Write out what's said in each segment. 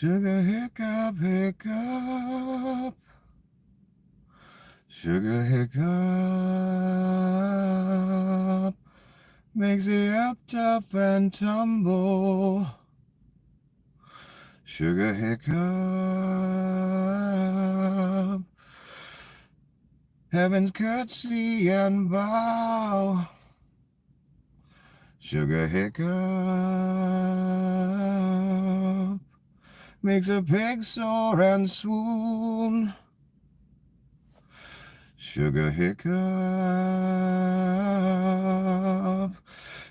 Sugar hiccup, hiccup. Sugar hiccup. Makes the earth tough and tumble. Sugar hiccup. Heaven's curtsy and bow. Sugar hiccup. Makes a pig soar and swoon. Sugar hiccup.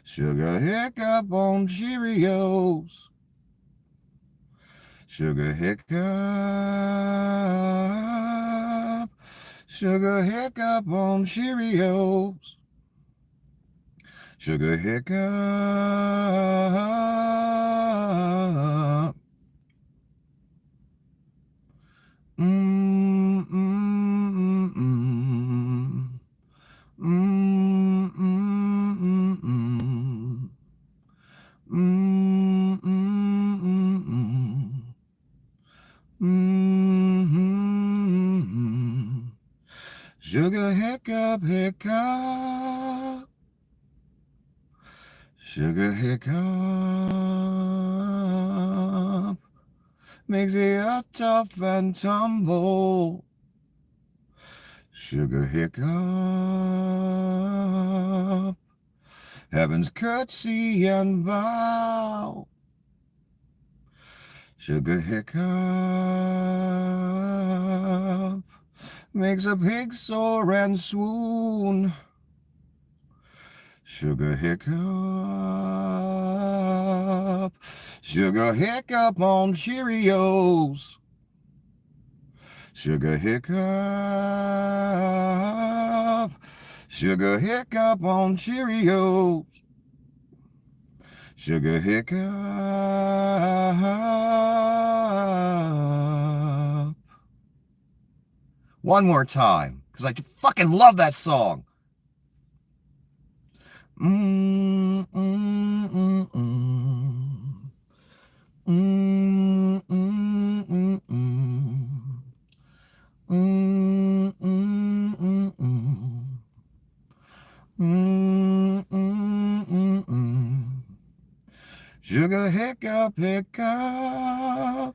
Sugar hiccup on Cheerios. Sugar hiccup. Sugar hiccup on Cheerios. Sugar hiccup. Sugar hiccup, hiccup. Sugar hiccup. Makes the earth tough and tumble. Sugar hiccup. Heaven's curtsy and bow. Sugar hiccup. Makes a pig soar and swoon. Sugar hiccup. Sugar hiccup on Cheerios. Sugar hiccup. Sugar hiccup on Cheerios. Sugar hiccup. One more time, because I fucking love that song. Sugar hiccup, hiccup.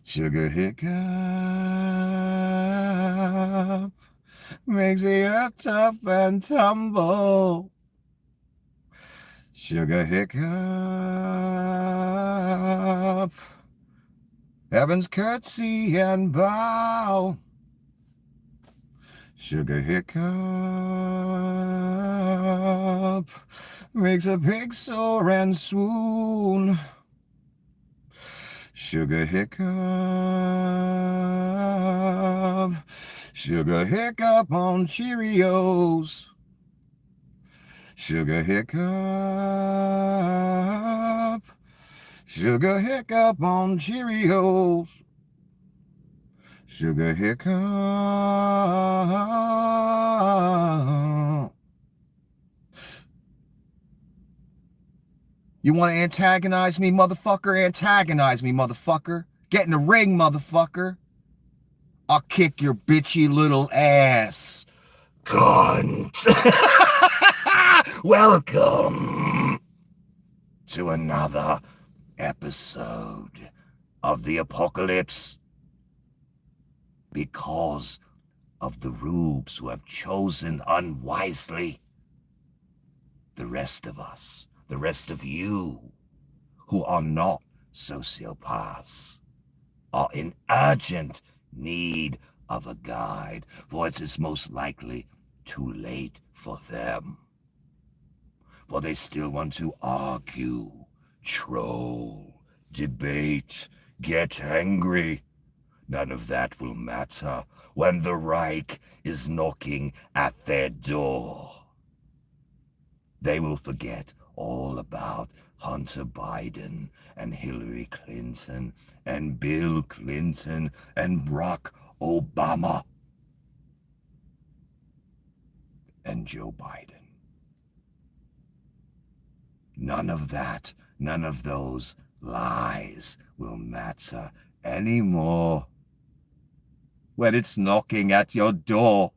Sugar hiccup. Makes the earth tough and tumble. Sugar hiccup. Heaven's curtsy and bow. Sugar hiccup. Makes a pig soar and swoon. Sugar hiccup. Sugar hiccup on Cheerios. Sugar hiccup. Sugar hiccup on Cheerios. Sugar hiccup. You want to antagonize me, motherfucker? Antagonize me, motherfucker. Get in the ring, motherfucker. I'll kick your bitchy little ass. Cunt. Welcome to another episode of the apocalypse. Because of the rubes who have chosen unwisely, the rest of us, the rest of you who are not sociopaths, are in urgent need of a guide, for it is most likely too late for them. For they still want to argue, troll, debate, get angry. None of that will matter when the Reich is knocking at their door. They will forget all about Hunter Biden and Hillary Clinton and Bill Clinton and Barack Obama and Joe Biden. None of that, none of those lies will matter anymore when it's knocking at your door.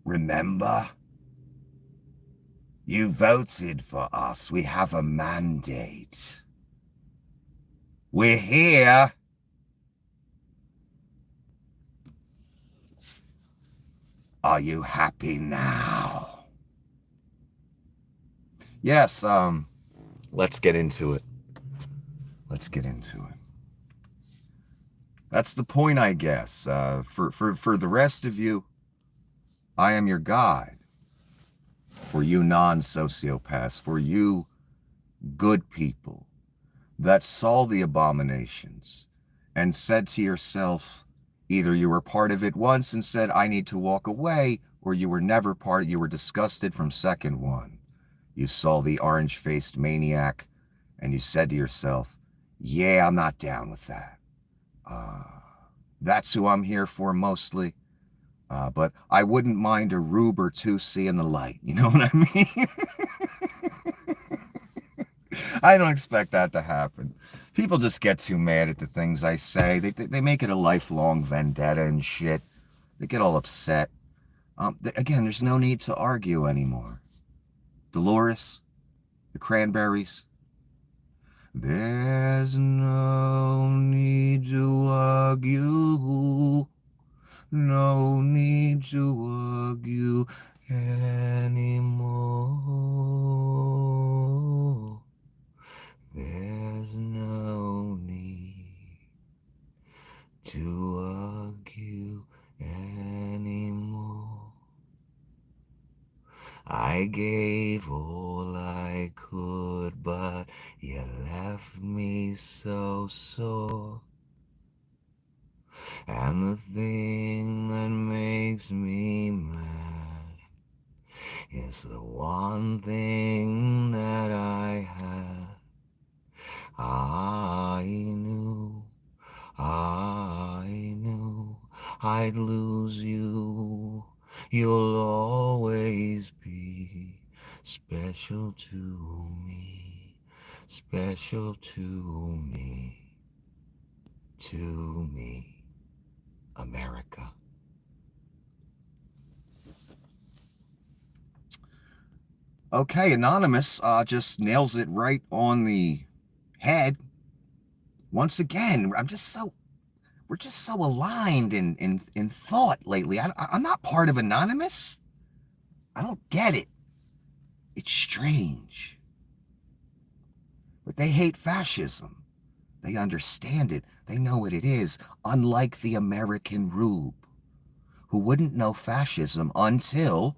Remember? You voted for us. We have a mandate. We're here. Are you happy now? Yes, let's get into it. Let's get into it. That's the point, I guess. For the rest of you, I am your guide. For you non-sociopaths, for you good people that saw the abominations and said to yourself, either you were part of it once and said, I need to walk away, or you were never part, you were disgusted from second one. You saw the orange-faced maniac and you said to yourself, yeah, I'm not down with that. That's who I'm here for mostly. But I wouldn't mind a rube or two seeing the light. You know what I mean? I don't expect that to happen. People just get too mad at the things I say. They make it a lifelong vendetta and shit. They get all upset. Again, there's no need to argue anymore. Dolores, the Cranberries. There's no need to argue. No need to argue anymore. There's no need to argue anymore. I gave all I could, but you left me so sore. And the thing that makes me mad is the one thing that I had. I knew I'd lose you. You'll always be special to me, special to me, America. Okay, Anonymous just nails it right on the head. Once again, we're just so aligned in thought lately. I'm not part of Anonymous. I don't get it. It's strange. But they hate fascism. They understand it. They know what it is, unlike the American Rube, who wouldn't know fascism until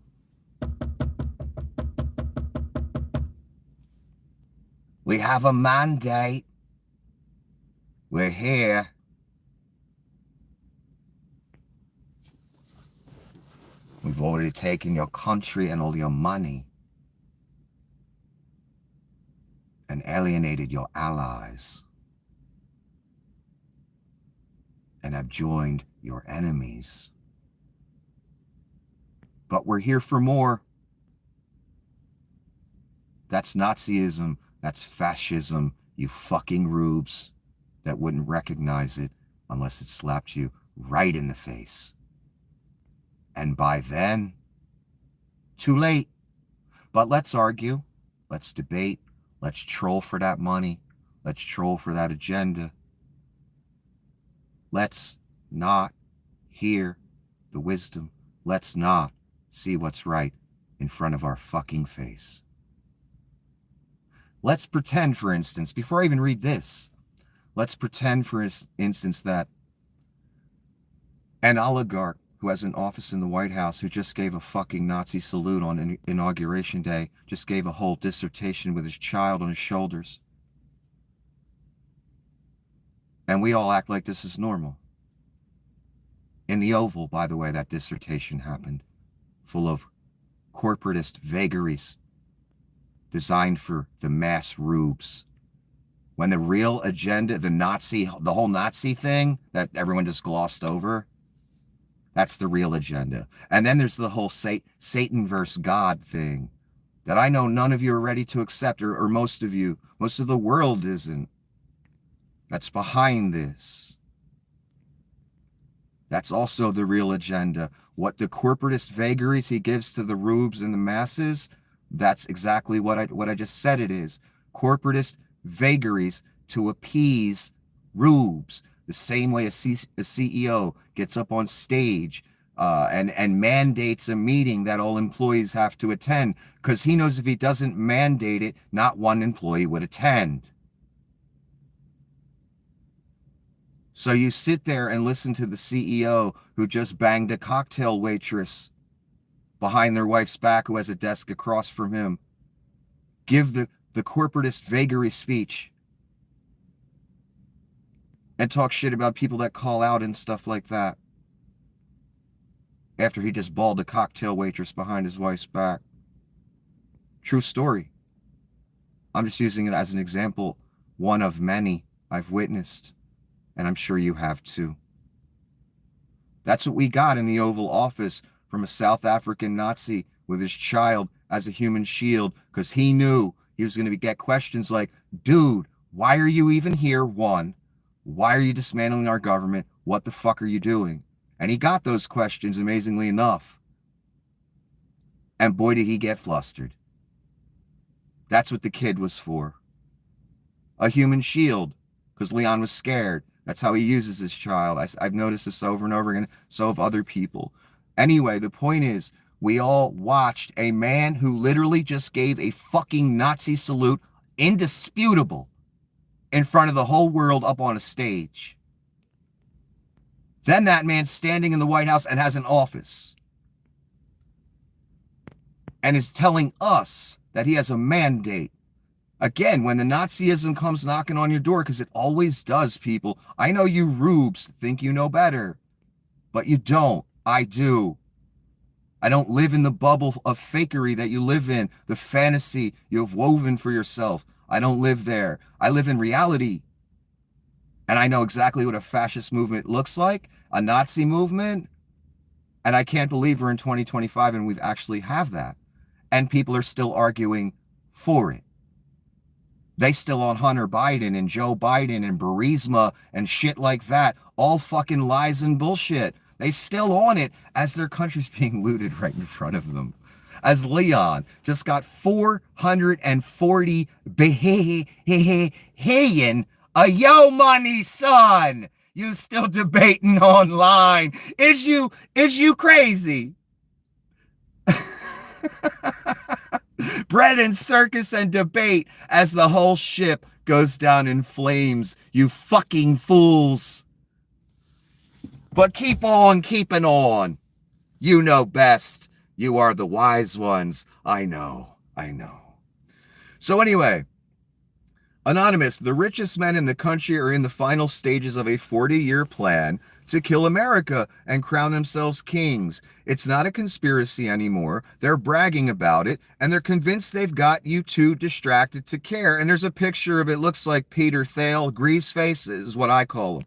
we have a mandate. We're here. We've already taken your country and all your money and alienated your allies and have joined your enemies. But we're here for more. That's Nazism. That's fascism, you fucking rubes that wouldn't recognize it unless it slapped you right in the face. And by then, too late. But let's argue, let's debate, let's troll for that money, let's troll for that agenda. Let's not hear the wisdom. Let's not see what's right in front of our fucking face. Let's pretend, for instance, before I even read this, let's pretend, for instance, that an oligarch who has an office in the White House, who just gave a fucking Nazi salute on Inauguration Day, just gave a whole dissertation with his child on his shoulders. And we all act like this is normal. In the Oval, by the way, that dissertation happened, full of corporatist vagaries designed for the mass rubes. When the real agenda, the whole Nazi thing that everyone just glossed over, That's the real agenda. And then there's the whole Satan versus God thing that I know none of you are ready to accept, or most of you, most of the world isn't. That's behind this. That's also the real agenda. What the corporatist vagaries he gives to the rubes and the masses, that's exactly what I just said it is. Corporatist vagaries to appease rubes. The same way a CEO gets up on stage and mandates a meeting that all employees have to attend, because he knows if he doesn't mandate it, not one employee would attend. So you sit there and listen to the CEO who just banged a cocktail waitress behind their wife's back who has a desk across from him give the corporatist vagary speech and talk shit about people that call out and stuff like that after he just balled a cocktail waitress behind his wife's back. True story. I'm just using it as an example, one of many I've witnessed, and I'm sure you have too. That's what we got in the Oval Office from a South African Nazi with his child as a human shield, because he knew he was going to get questions like, dude, why are you even here? One, why are you dismantling our government? What the fuck are you doing? And he got those questions, amazingly enough. And boy, did he get flustered. That's what the kid was for. A human shield, because Leon was scared. That's how he uses his child. I've noticed this over and over again. So have other people. Anyway, the point is, we all watched a man who literally just gave a fucking Nazi salute, indisputable, in front of the whole world up on a stage. Then that man's standing in the White House and has an office and is telling us that he has a mandate. Again, when the Nazism comes knocking on your door, because it always does, people. I know you rubes think you know better, but you don't. I do. I don't live in the bubble of fakery that you live in, the fantasy you have woven for yourself. I don't live there. I live in reality. And I know exactly what a fascist movement looks like, a Nazi movement. And I can't believe we're in 2025 and we've actually have that. And people are still arguing for it. They still on Hunter Biden and Joe Biden and Burisma and shit like that. All fucking lies and bullshit. They still on it as their country's being looted right in front of them. As Leon just got 440 billion a yo money, son. You still debating online. Is you crazy? Bread and circus and debate as the whole ship goes down in flames, you fucking fools. But keep on keeping on. You know best. You are the wise ones. I know. So anyway, Anonymous, the richest men in the country are in the final stages of a 40-year plan to kill America and crown themselves kings. It's not a conspiracy anymore. They're bragging about it, and they're convinced they've got you too distracted to care. And there's a picture of it, looks like Peter Thale, Grease face is what I call him.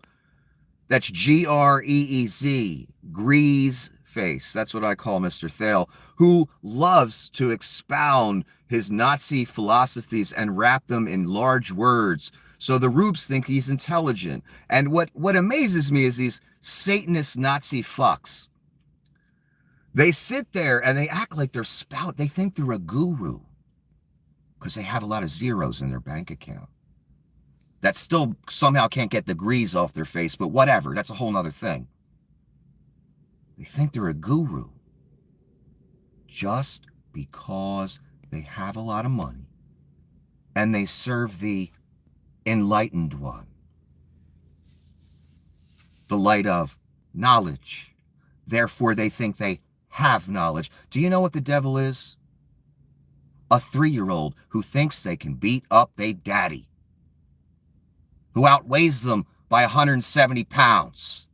That's Greez, Grease face. That's what I call Mr. Thale, who loves to expound his Nazi philosophies and wrap them in large words. So the rubes think he's intelligent. And what amazes me is these Satanist Nazi fucks. They sit there and they act like they think they're a guru because they have a lot of zeros in their bank account that still somehow can't get the grease off their face, but whatever, that's a whole nother thing. They think they're a guru just because they have a lot of money and they serve the enlightened one, the light of knowledge. Therefore, they think they have knowledge. Do you know what the devil is? A 3-year-old who thinks they can beat up their daddy, who outweighs them by 170 pounds.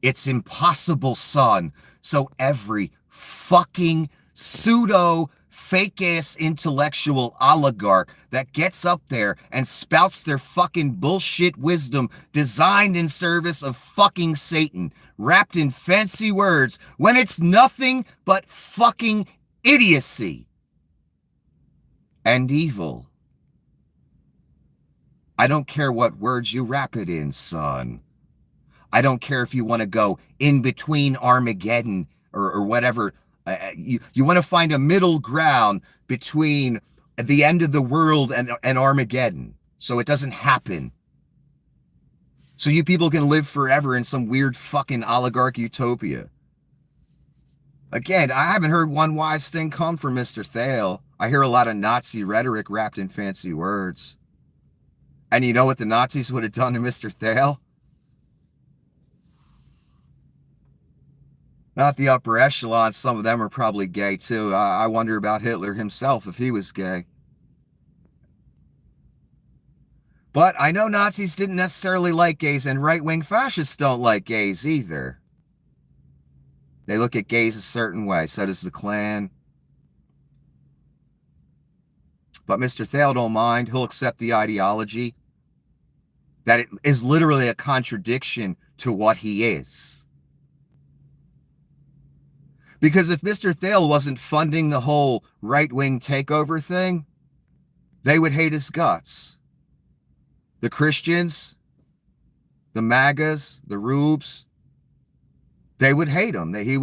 It's impossible, son. So every fucking pseudo fake-ass intellectual oligarch that gets up there and spouts their fucking bullshit wisdom designed in service of fucking Satan, wrapped in fancy words, when it's nothing but fucking idiocy and evil. I don't care what words you wrap it in, son. I don't care if you want to go in between Armageddon or whatever. You want to find a middle ground between the end of the world and Armageddon, so it doesn't happen. So you people can live forever in some weird fucking oligarch utopia. Again, I haven't heard one wise thing come from Mr. Thale. I hear a lot of Nazi rhetoric wrapped in fancy words. And you know what the Nazis would have done to Mr. Thale? Not the upper echelon. Some of them are probably gay too. I wonder about Hitler himself, if he was gay. But I know Nazis didn't necessarily like gays, and right-wing fascists don't like gays either. They look at gays a certain way. So does the Klan. But Mr. Thale don't mind. He'll accept the ideology that it is literally a contradiction to what he is. Because if Mr. Thale wasn't funding the whole right-wing takeover thing, they would hate his guts. The Christians, the MAGAs, the Rubes, they would hate him. He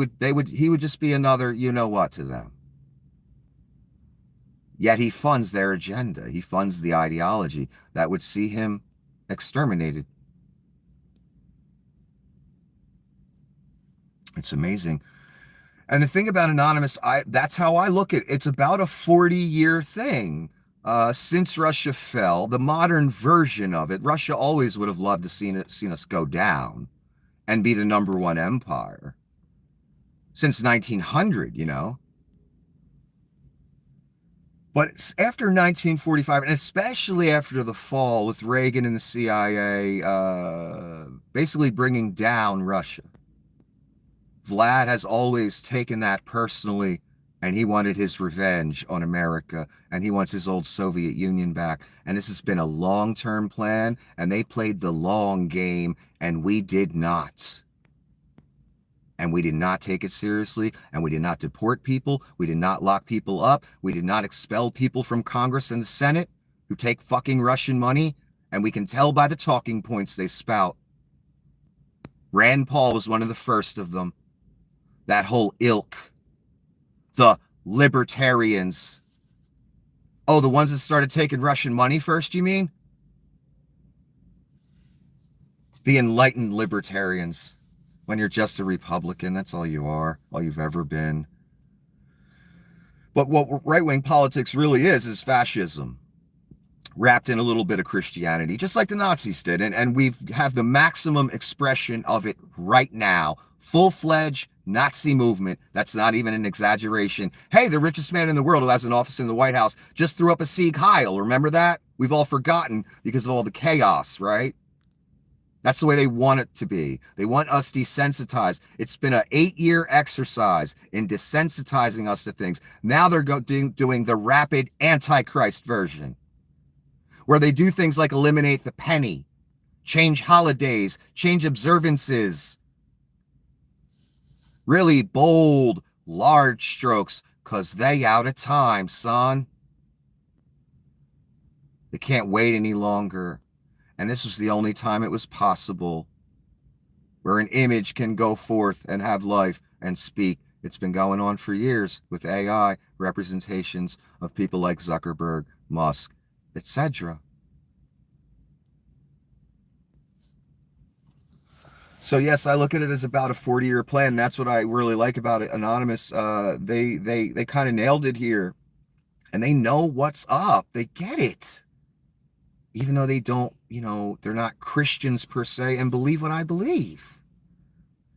would just be another you-know-what to them. Yet he funds their agenda. He funds the ideology that would see him exterminated. It's amazing. And the thing about Anonymous, that's how I look at it. It's about a 40-year thing. Since Russia fell, the modern version of it, Russia always would have loved to seen us go down and be the #1 empire. Since 1900, you know. But after 1945, and especially after the fall with Reagan and the CIA basically bringing down Russia, Vlad has always taken that personally, and he wanted his revenge on America, and he wants his old Soviet Union back. And this has been a long-term plan, and they played the long game, and we did not. And we did not take it seriously, and we did not deport people. We did not lock people up. We did not expel people from Congress and the Senate who take fucking Russian money, and we can tell by the talking points they spout. Rand Paul was one of the first of them. That whole ilk. The libertarians. Oh, the ones that started taking Russian money first, you mean? The enlightened libertarians. When you're just a Republican, that's all you are, all you've ever been. But what right-wing politics really is fascism, wrapped in a little bit of Christianity, just like the Nazis did. And we have the maximum expression of it right now. Full-fledged Nazi movement. That's not even an exaggeration. Hey, the richest man in the world who has an office in the White House just threw up a Sieg Heil. Remember that? We've all forgotten because of all the chaos, right? That's the way they want it to be. They want us desensitized. It's been an 8-year exercise in desensitizing us to things. Now they're doing the rapid Antichrist version, where they do things like eliminate the penny, change holidays, change observances. Really bold, large strokes, because they out of time, son. They can't wait any longer. And this was the only time it was possible, where an image can go forth and have life and speak. It's been going on for years with AI representations of people like Zuckerberg, Musk, etc. So yes, I look at it as about a 40-year plan. That's what I really like about it. Anonymous, they kind of nailed it here, and they know what's up. They get it. Even though they don't, they're not Christians per se and believe what I believe.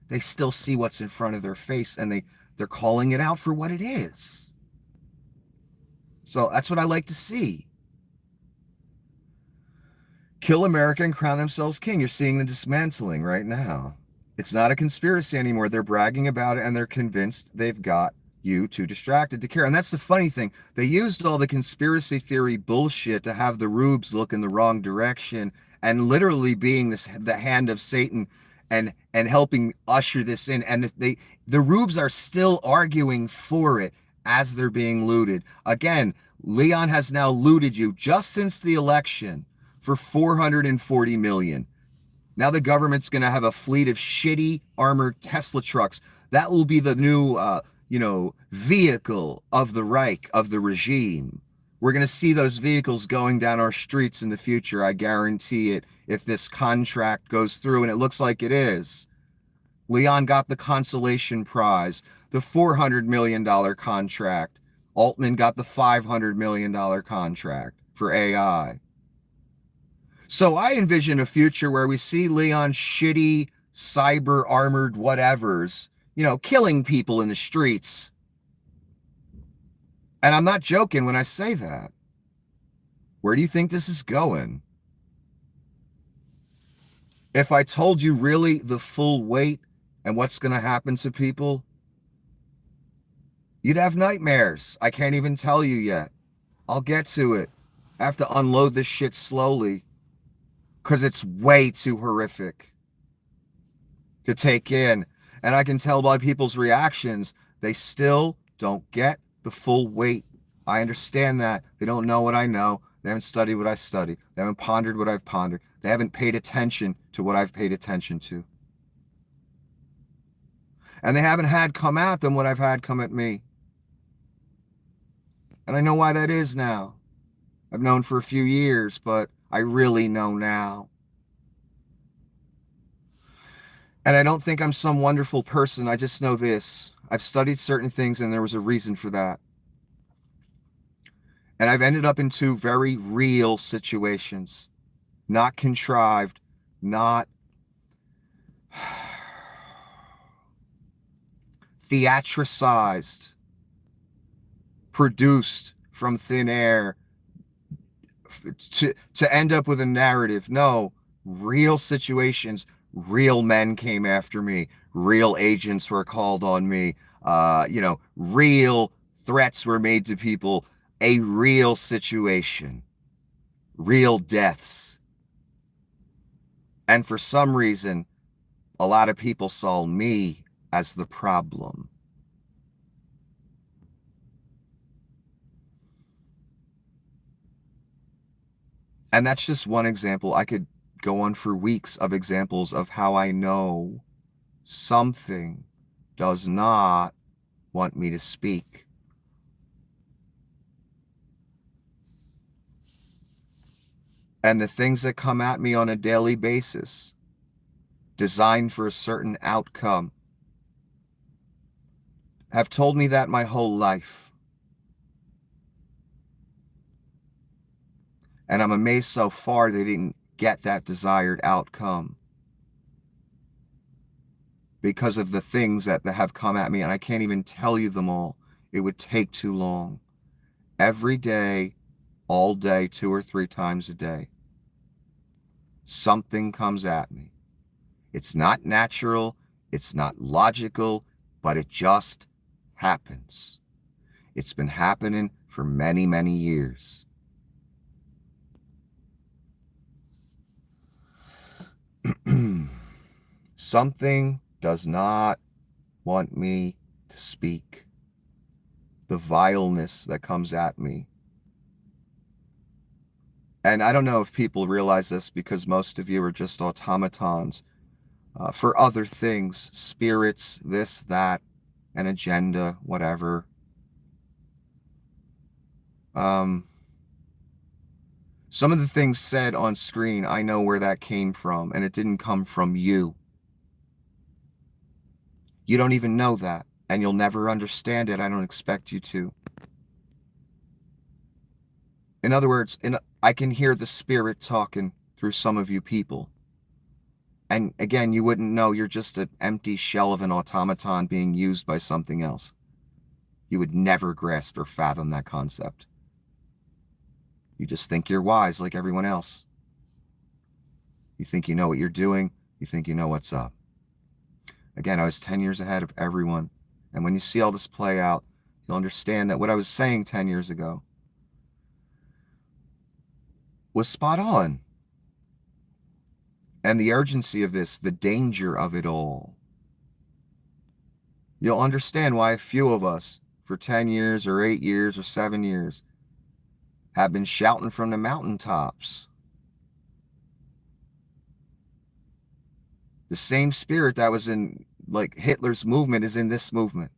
They still see what's in front of their face, and they're calling it out for what it is. So that's what I like to see. Kill America and crown themselves king. You're seeing the dismantling right now. It's not a conspiracy anymore. They're bragging about it, and they're convinced they've got you too distracted to care. And that's the funny thing. They used all the conspiracy theory bullshit to have the rubes look in the wrong direction and literally being the hand of Satan and helping usher this in. And the rubes are still arguing for it as they're being looted. Again, Leon has now looted you just since the election for 440 million. Now the government's going to have a fleet of shitty armored Tesla trucks. That will be the new, vehicle of the Reich, of the regime. We're going to see those vehicles going down our streets in the future. I guarantee it, if this contract goes through, and it looks like it is. Leon got the consolation prize, the $400 million contract. Altman got the $500 million contract for AI. So I envision a future where we see Leon's shitty, cyber armored whatevers, killing people in the streets. And I'm not joking when I say that. Where do you think this is going? If I told you really the full weight and what's going to happen to people, you'd have nightmares. I can't even tell you yet. I'll get to it. I have to unload this shit slowly because it's way too horrific to take in. And I can tell by people's reactions, they still don't get the full weight. I understand that. They don't know what I know. They haven't studied what I study. They haven't pondered what I've pondered. They haven't paid attention to what I've paid attention to. And they haven't had come at them what I've had come at me. And I know why that is now. I've known for a few years, but I really know now. And I don't think I'm some wonderful person. I just know this. I've studied certain things and there was a reason for that. And I've ended up in two very real situations. Not contrived, not theatricized, produced from thin air to end up with a narrative. No, real situations. Real men came after me. Real agents were called on me. Real threats were made to people. A real situation. Real deaths. And for some reason, a lot of people saw me as the problem. And that's just one example. I could go on for weeks of examples of how I know something does not want me to speak. And the things that come at me on a daily basis, designed for a certain outcome, have told me that my whole life. And I'm amazed so far they didn't get that desired outcome because of the things that have come at me. And I can't even tell you them all. It would take too long. Every day, all day, 2 or 3 times a day, something comes at me. It's not natural. It's not logical, but it just happens. It's been happening for many, many years. Something does not want me to speak. The vileness that comes at me. And I don't know if people realize this because most of you are just automatons for other things, spirits, this, that, an agenda, whatever. Some of the things said on screen, I know where that came from, and it didn't come from you. You don't even know that, and you'll never understand it. I don't expect you to. In other words, I can hear the spirit talking through some of you people. And again, you wouldn't know. You're just an empty shell of an automaton being used by something else. You would never grasp or fathom that concept. You just think you're wise like everyone else. You think you know what you're doing. You think you know what's up. Again, I was 10 years ahead of everyone. And when you see all this play out, you'll understand that what I was saying 10 years ago was spot on. And the urgency of this, the danger of it all. You'll understand why a few of us, for 10 years or 8 years or 7 years, have been shouting from the mountaintops. The same spirit that was in like Hitler's movement is in this movement.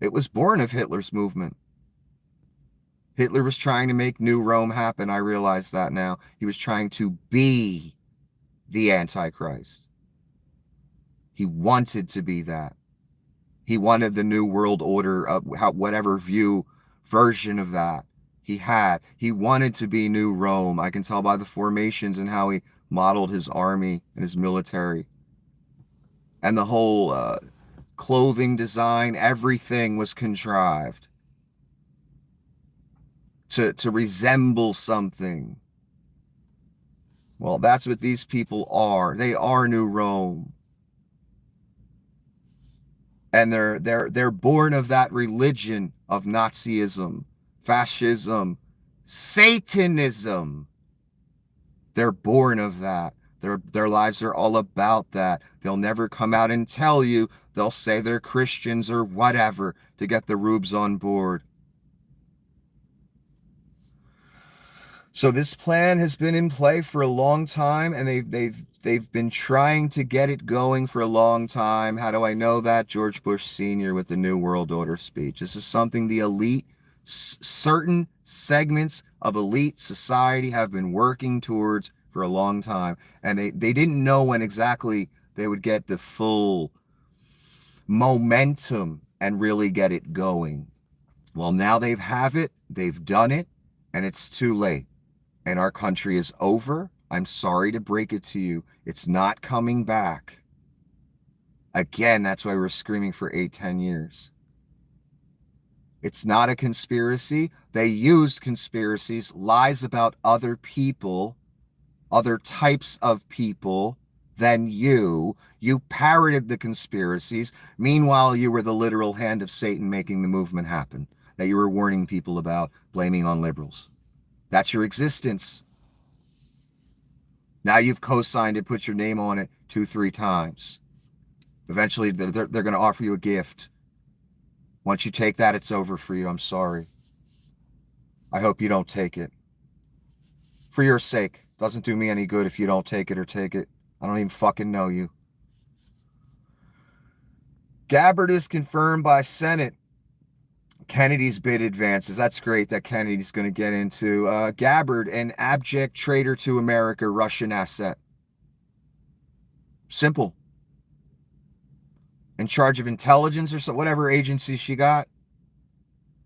It was born of Hitler's movement. Hitler was trying to make New Rome happen. I realize that now. He was trying to be the Antichrist. He wanted to be that. He wanted the New World Order, whatever version of that he had. He wanted to be New Rome. I can tell by the formations and how he modeled his army and his military. And the whole clothing design, everything was contrived to resemble something. Well, that's what these people are. They are New Rome. And they're born of that religion of Nazism, fascism, Satanism. They're born of that. Their lives are all about that. They'll never come out and tell you. They'll say they're Christians or whatever to get the rubes on board. So this plan has been in play for a long time, and they've been trying to get it going for a long time. How do I know that? George Bush Sr. with the New World Order speech. This is something the elite, certain segments of elite society have been working towards for a long time, and they didn't know when exactly they would get the full momentum and really get it going. Well, now they have it, they've done it, and it's too late. And our country is over. I'm sorry to break it to you. It's not coming back. Again, that's why we're screaming for 8-10 years. It's not a conspiracy. They used conspiracies, lies about other people, other types of people than you. You parroted the conspiracies. Meanwhile, you were the literal hand of Satan making the movement happen that you were warning people about, blaming on liberals. That's your existence. Now you've co-signed it, put your name on it 2-3 times. Eventually, they're going to offer you a gift. Once you take that, it's over for you. I'm sorry. I hope you don't take it. For your sake. Doesn't do me any good if you don't take it or take it. I don't even fucking know you. Gabbard is confirmed by Senate. Kennedy's bid advances. That's great that Kennedy's going to get into Gabbard, an abject traitor to America, Russian asset. Simple. In charge of intelligence or so, whatever agency she got.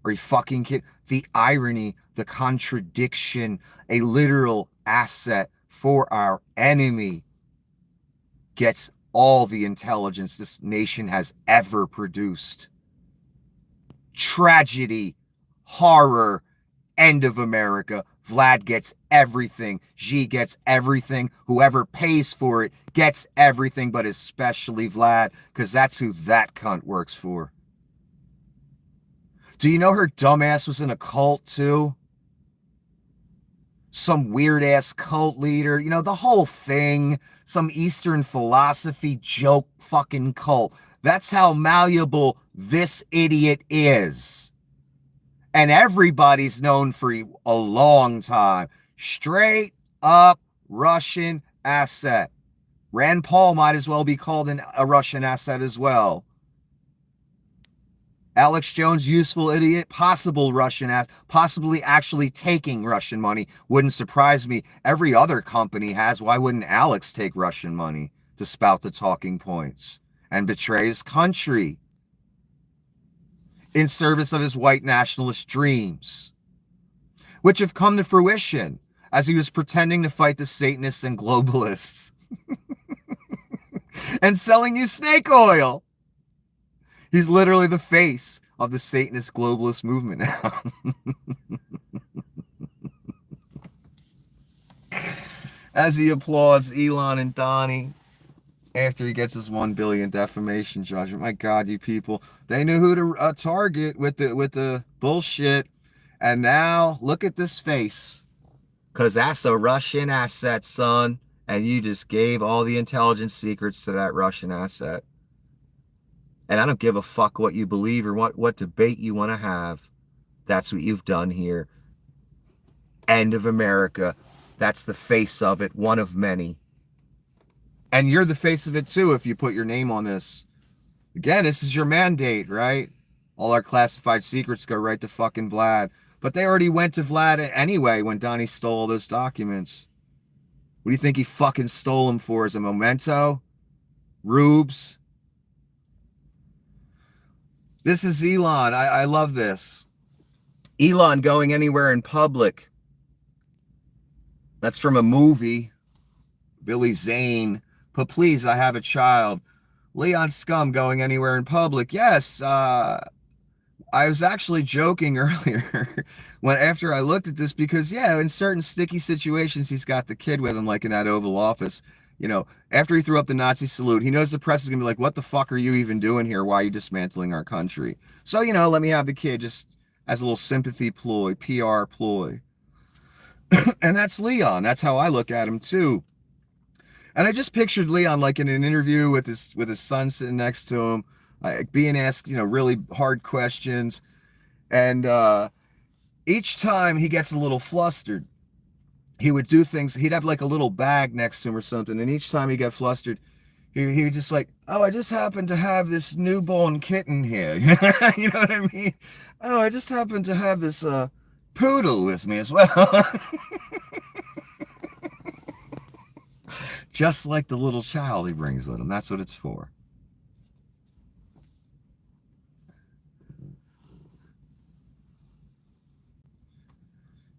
Are you fucking kidding? The irony, the contradiction, a literal asset for our enemy gets all the intelligence this nation has ever produced. Tragedy, horror, end of America. Vlad gets everything. Xi gets everything. Whoever pays for it gets everything, but especially Vlad, because that's who that cunt works for. Do you know her dumbass was in a cult too? Some weird ass cult leader, you know, the whole thing, some Eastern philosophy joke fucking cult. That's how malleable this idiot is. And everybody's known for a long time. Straight up Russian asset. Rand Paul might as well be called a Russian asset as well. Alex Jones, useful idiot, possible Russian asset, possibly actually taking Russian money. Wouldn't surprise me. Every other company has. Why wouldn't Alex take Russian money to spout the talking points and betray his country in service of his white nationalist dreams, which have come to fruition as he was pretending to fight the Satanists and globalists and selling you snake oil? He's literally the face of the Satanist globalist movement now. As he applauds Elon and Donnie. After he gets his 1 billion defamation judgment. My God, you people. They knew who to target with the bullshit. And now look at this face. Because that's a Russian asset, son. And you just gave all the intelligence secrets to that Russian asset. And I don't give a fuck what you believe or what debate you want to have. That's what you've done here. End of America. That's the face of it, one of many. And you're the face of it too if you put your name on this. Again, this is your mandate, right? All our classified secrets go right to fucking Vlad. But they already went to Vlad anyway when Donnie stole all those documents. What do you think he fucking stole them for? As a memento? Rubes? This is Elon. I love this. Elon going anywhere in public. That's from a movie. Billy Zane. But please, I have a child. Leon Scum going anywhere in public. Yes, I was actually joking earlier when after I looked at this because yeah, in certain sticky situations he's got the kid with him, like in that Oval Office. You know, after he threw up the Nazi salute, he knows the press is gonna be like, "What the fuck are you even doing here? Why are you dismantling our country?" So you know, let me have the kid just as a little sympathy ploy, PR ploy, and that's Leon. That's how I look at him too. And I just pictured Leon like in an interview with his son sitting next to him, being asked really hard questions, and each time he gets a little flustered, he would do things. He'd have like a little bag next to him or something, and each time he got flustered, he would just like, oh, I just happen to have this newborn kitten here. You know what I mean? Oh, I just happen to have this poodle with me as well. Just like the little child he brings with him. That's what it's for.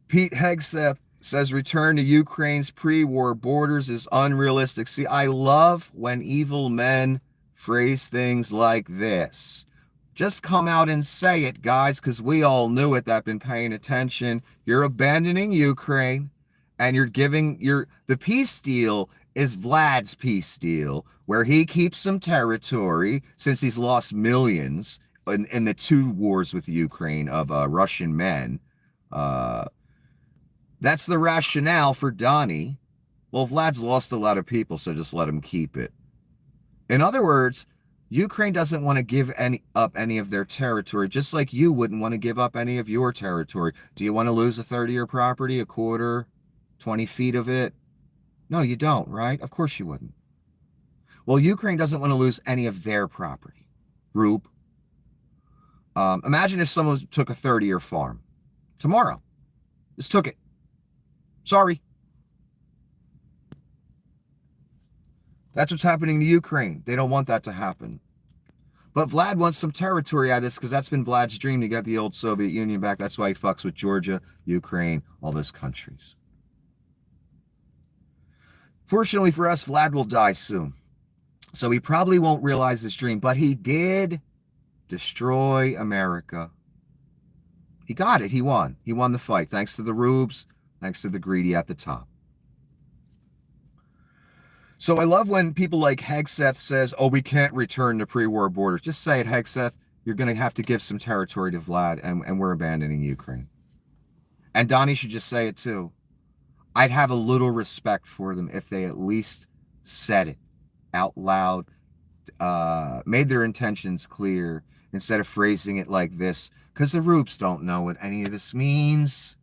Pete Hegseth says return to Ukraine's pre-war borders is unrealistic. See, I love when evil men phrase things like this. Just come out and say it, guys, because we all knew it that have been paying attention. You're abandoning Ukraine and you're giving the peace deal is Vlad's peace deal, where he keeps some territory since he's lost millions in the two wars with Ukraine of Russian men. Uh, that's the rationale for Donnie. Well, Vlad's lost a lot of people, so just let him keep it. In other words, Ukraine doesn't want to give up any of their territory, just like you wouldn't want to give up any of your territory. Do you want to lose a third of your property, a quarter, 20 feet of it? No, you don't, right? Of course you wouldn't. Well, Ukraine doesn't want to lose any of their property. Rube. Imagine if someone took a third of your farm tomorrow. Just took it. Sorry. That's what's happening to Ukraine. They don't want that to happen. But Vlad wants some territory out of this because that's been Vlad's dream to get the old Soviet Union back. That's why he fucks with Georgia, Ukraine, all those countries. Fortunately for us, Vlad will die soon. So he probably won't realize his dream, but he did destroy America. He got it. He won. He won the fight thanks to the rubes, thanks to the greedy at the top. So I love when people like Hegseth says, oh, we can't return to pre-war borders. Just say it, Hegseth. You're going to have to give some territory to Vlad, and we're abandoning Ukraine. And Donnie should just say it too. I'd have a little respect for them if they at least said it out loud, made their intentions clear, instead of phrasing it like this, because the Rubes don't know what any of this means.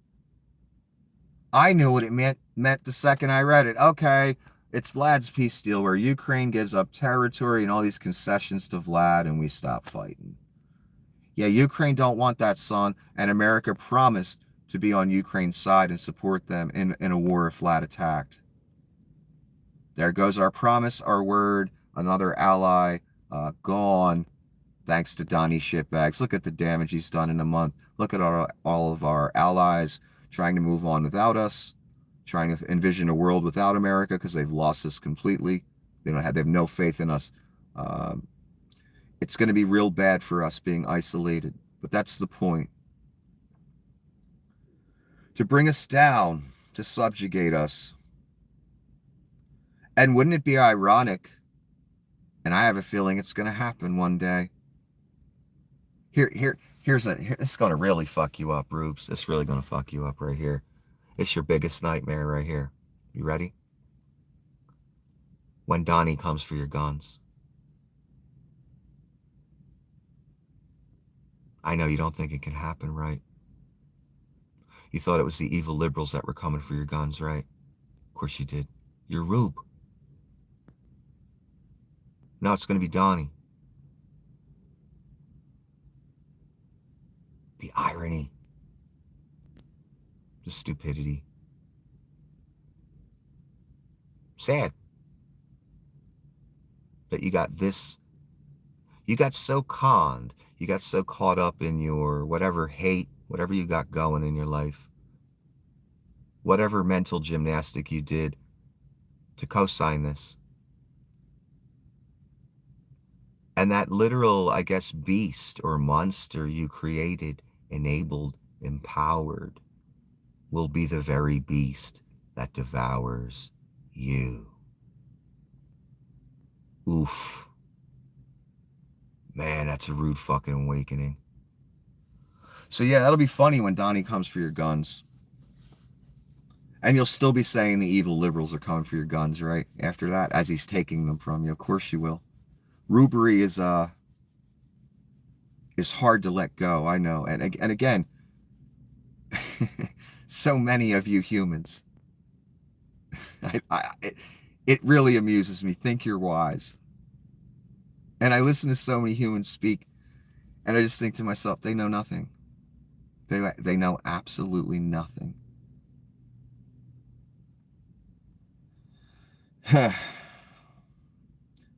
I knew what it meant the second I read it. Okay, it's Vlad's peace deal where Ukraine gives up territory and all these concessions to Vlad and we stop fighting. Yeah, Ukraine don't want that, son, and America promised to be on Ukraine's side and support them in a war if Vlad attacked. There goes our promise, our word, another ally gone thanks to Donnie Shitbags. Look at the damage he's done in a month. Look at all of our allies trying to move on without us, trying to envision a world without America because they've lost us completely. They have no faith in us. It's going to be real bad for us being isolated, but that's the point. To bring us down, to subjugate us. And wouldn't it be ironic And I have a feeling it's going to happen one day. This is going to really fuck you up, Rubes. It's really going to fuck you up right here. It's your biggest nightmare right here. You ready? When Donnie comes for your guns. I know you don't think it can happen, right? You thought it was the evil liberals that were coming for your guns, right? Of course you did. You're Rube. Now it's going to be Donnie. The irony. The stupidity. Sad that you got this. You got so conned. You got so caught up in your whatever hate, whatever you got going in your life, whatever mental gymnastic you did to co-sign this. And that literal, I guess, beast or monster you created, enabled, empowered, will be the very beast that devours you. Oof. Man, that's a rude fucking awakening. So yeah, that'll be funny when Donnie comes for your guns. And you'll still be saying the evil liberals are coming for your guns, right? After that, as he's taking them from you. Of course you will. Rubery is hard to let go, I know. And again, so many of you humans. It really amuses me. Think you're wise. And I listen to so many humans speak, and I just think to myself, they know nothing. They know absolutely nothing.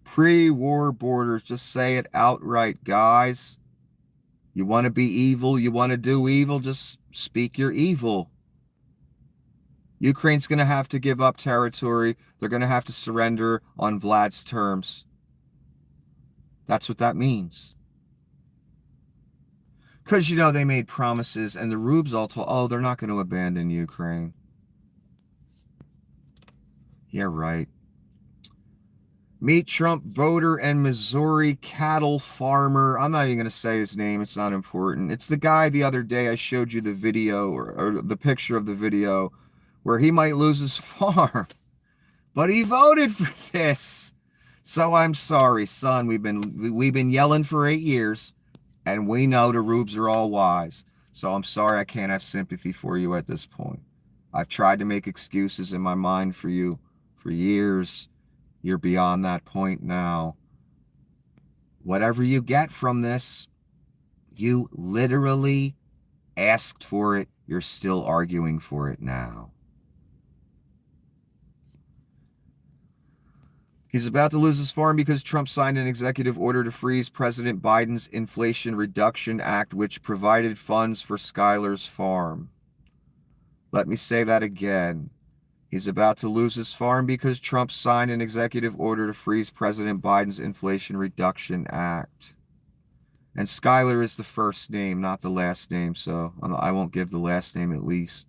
Pre-war borders, just say it outright, guys. You want to be evil, you want to do evil, just speak your evil. Ukraine's going to have to give up territory. They're going to have to surrender on Vlad's terms. That's what that means. Because, you know, they made promises, and the Rubes all told, oh, they're not going to abandon Ukraine. Yeah, right. Meet Trump voter and Missouri cattle farmer. I'm not even going to say his name. It's not important. It's the guy the other day I showed you the video or the picture of the video where he might lose his farm. But he voted for this. So I'm sorry, son. We've been yelling for 8 years, and we know the Rubes are all wise. So I'm sorry I can't have sympathy for you at this point. I've tried to make excuses in my mind for you for years. You're beyond that point now. Whatever you get from this, you literally asked for it. You're still arguing for it now. He's about to lose his farm because Trump signed an executive order to freeze President Biden's Inflation Reduction Act, which provided funds for Skylar's farm. Let me say that again. He's about to lose his farm because Trump signed an executive order to freeze President Biden's Inflation Reduction Act. And Skylar is the first name, not the last name, so I won't give the last name at least.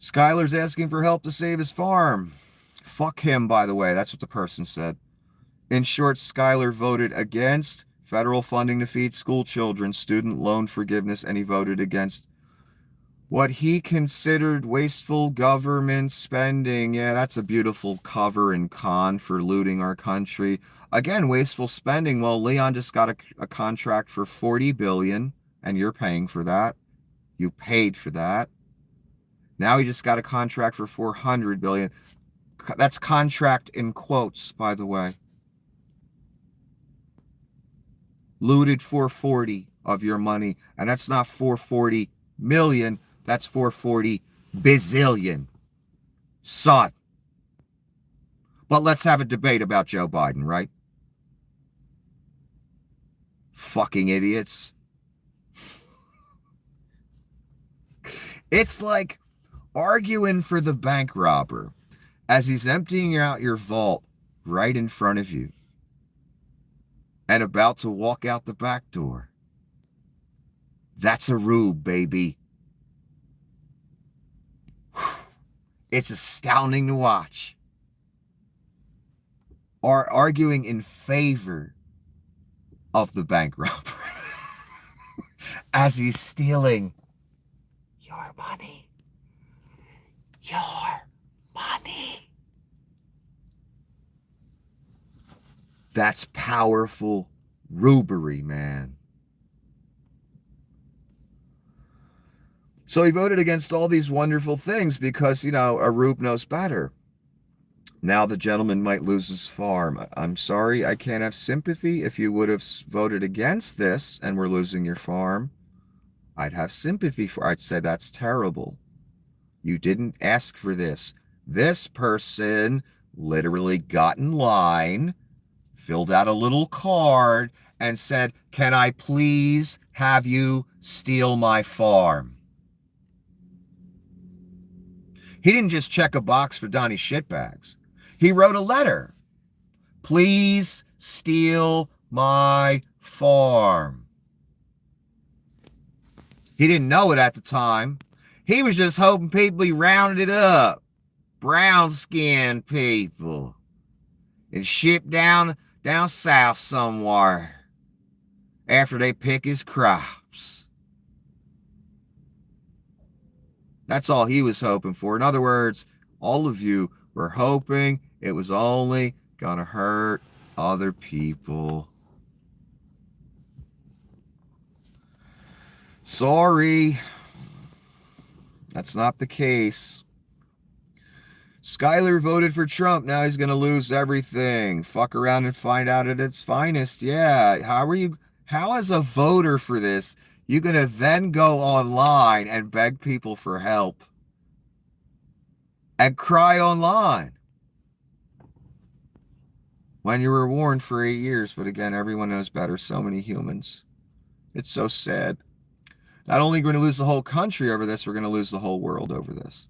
Skylar's asking for help to save his farm. Fuck him, by the way. That's what the person said. In short, Skylar voted against federal funding to feed school children, student loan forgiveness, and he voted against what he considered wasteful government spending. Yeah, that's a beautiful cover and con for looting our country. Again, wasteful spending. Well, Leon just got a contract for $40 billion, and you're paying for that. You paid for that. Now he just got a contract for $400 billion. That's contract in quotes, by the way. Looted 440 of your money, and that's not 440 million. That's 440 bazillion. Son. But let's have a debate about Joe Biden, right? Fucking idiots. It's like arguing for the bank robber as he's emptying out your vault right in front of you and about to walk out the back door. That's a rube, baby. It's astounding to watch. are arguing in favor of the bank robber as he's stealing your money. Your money. That's powerful rubery, man. So he voted against all these wonderful things because, a rube knows better. Now the gentleman might lose his farm. I'm sorry, I can't have sympathy. If you would have voted against this and were losing your farm, I'd have sympathy I'd say that's terrible. You didn't ask for this. This person literally got in line, filled out a little card, and said, "Can I please have you steal my farm?" He didn't just check a box for Donnie Shitbags. He wrote a letter. "Please steal my farm." He didn't know it at the time. He was just hoping people he rounded up, brown-skinned people, and shipped down south somewhere after they pick his crops. That's all he was hoping for. In other words, all of you were hoping it was only gonna hurt other people. Sorry, that's not the case. Skyler voted for Trump. Now he's going to lose everything. Fuck around and find out at its finest. Yeah. How as a voter for this, you going to then go online and beg people for help and cry online when you were warned for 8 years? But again, everyone knows better. So many humans. It's so sad. Not only are we going to lose the whole country over this, we're going to lose the whole world over this.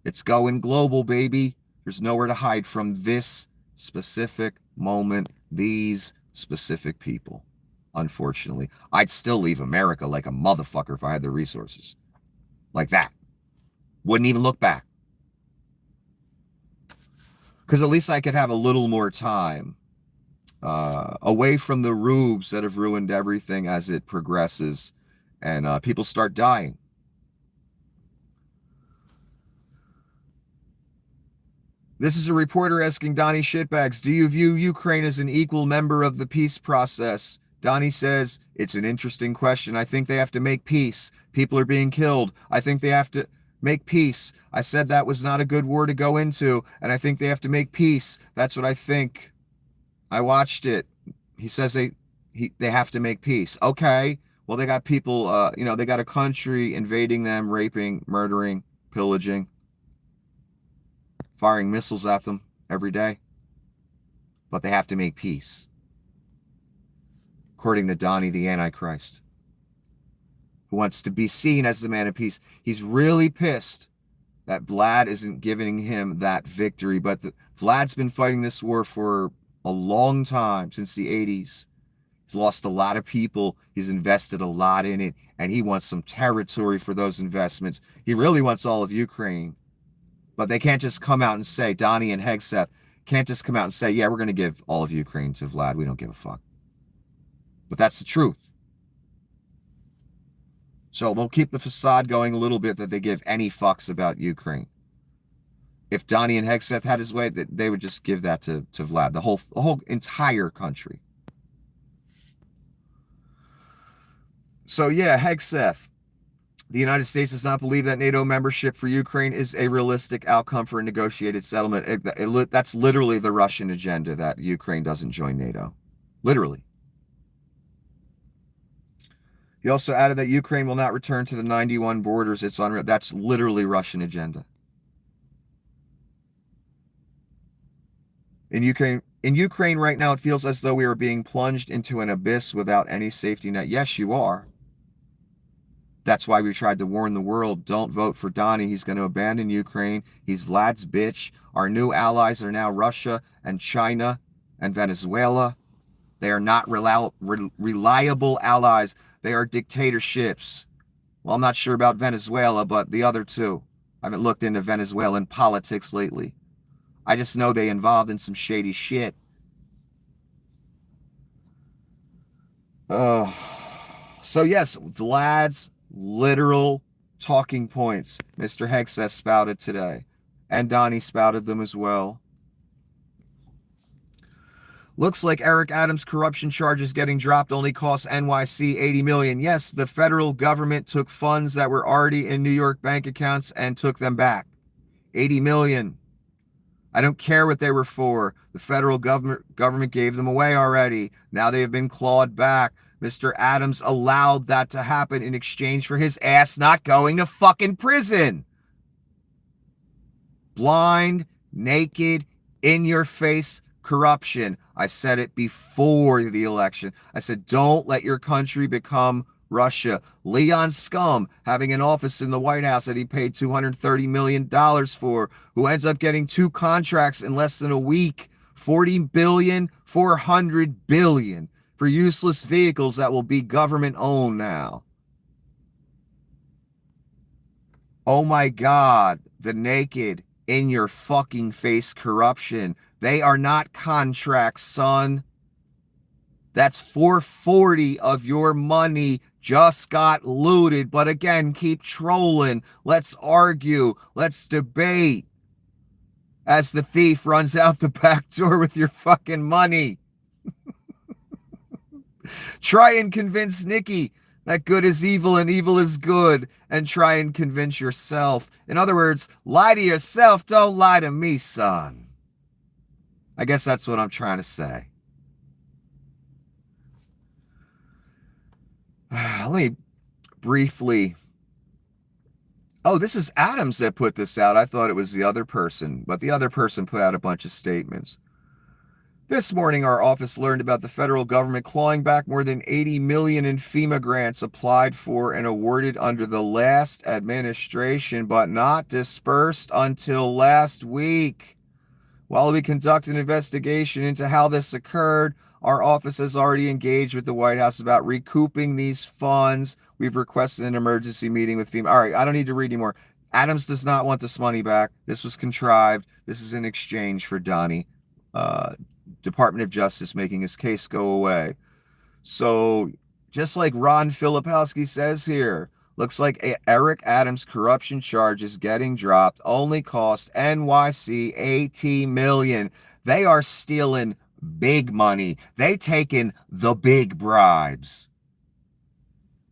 It's going global, baby. There's nowhere to hide from this specific moment, these specific people. Unfortunately, I'd still leave America like a motherfucker if I had the resources. Like that. Wouldn't even look back. Because at least I could have a little more time away from the rubes that have ruined everything as it progresses and people start dying. This is a reporter asking Donnie Shitbags, "Do you view Ukraine as an equal member of the peace process?" Donnie says, "It's an interesting question. I think they have to make peace. People are being killed. I think they have to make peace. I said that was not a good war to go into, and I think they have to make peace. That's what I think. I watched it." He says they have to make peace. Okay, well, they got people, they got a country invading them, raping, murdering, pillaging, firing missiles at them every day. But they have to make peace. According to Donnie, the Antichrist, who wants to be seen as the man of peace. He's really pissed that Vlad isn't giving him that victory. But Vlad's been fighting this war for a long time, since the 80s. He's lost a lot of people. He's invested a lot in it. And he wants some territory for those investments. He really wants all of Ukraine. But they can't just come out and say, Donnie and Hegseth can't just come out and say, "Yeah, we're going to give all of Ukraine to Vlad. We don't give a fuck." But that's the truth. So they'll keep the facade going a little bit that they give any fucks about Ukraine. If Donnie and Hegseth had his way, they would just give that to Vlad, the whole entire country. So yeah, Hegseth. The United States does not believe that NATO membership for Ukraine is a realistic outcome for a negotiated settlement. That's literally the Russian agenda, that Ukraine doesn't join NATO. Literally. He also added that Ukraine will not return to the 91 borders. It's unreal. That's literally Russian agenda. In Ukraine right now, it feels as though we are being plunged into an abyss without any safety net. Yes, you are. That's why we tried to warn the world, don't vote for Donnie. He's going to abandon Ukraine. He's Vlad's bitch. Our new allies are now Russia and China and Venezuela. They are not reliable allies. They are dictatorships. Well, I'm not sure about Venezuela, but the other two. I haven't looked into Venezuelan politics lately. I just know they involved in some shady shit. Uh, so yes, Vlad's literal talking points. Mr. Hegseth spouted today. And Donnie spouted them as well. Looks like Eric Adams' corruption charges getting dropped only costs NYC $80 million. Yes, the federal government took funds that were already in New York bank accounts and took them back. $80 million. I don't care what they were for. The federal government gave them away already. Now they have been clawed back. Mr. Adams allowed that to happen in exchange for his ass not going to fucking prison. Blind, naked, in your face corruption. I said it before the election. I said, don't let your country become Russia. Leon Scum, having an office in the White House that he paid $230 million for, who ends up getting 2 contracts in less than a week, $40 billion, $400 billion for useless vehicles that will be government owned now. Oh my God, the naked, in your fucking face corruption. They are not contracts, son. That's 440 of your money just got looted. But again, keep trolling. Let's argue. Let's debate. As the thief runs out the back door with your fucking money. Try and convince Nikki that good is evil and evil is good, and try and convince yourself. In other words, lie to yourself, don't lie to me, son. I guess that's what I'm trying to say. Let me briefly... Oh, this is Adams that put this out. I thought it was the other person, but the other person put out a bunch of statements. This morning, our office learned about the federal government clawing back more than $80 million in FEMA grants applied for and awarded under the last administration, but not dispersed until last week. While we conduct an investigation into how this occurred, our office has already engaged with the White House about recouping these funds. We've requested an emergency meeting with FEMA. All right, I don't need to read anymore. Adams does not want this money back. This was contrived. This is in exchange for Donnie. Department of Justice making his case go away. So just like Ron Filipowski says here, looks like Eric Adams' corruption charges getting dropped only cost NYC $80 million. They are stealing big money. They taking the big bribes.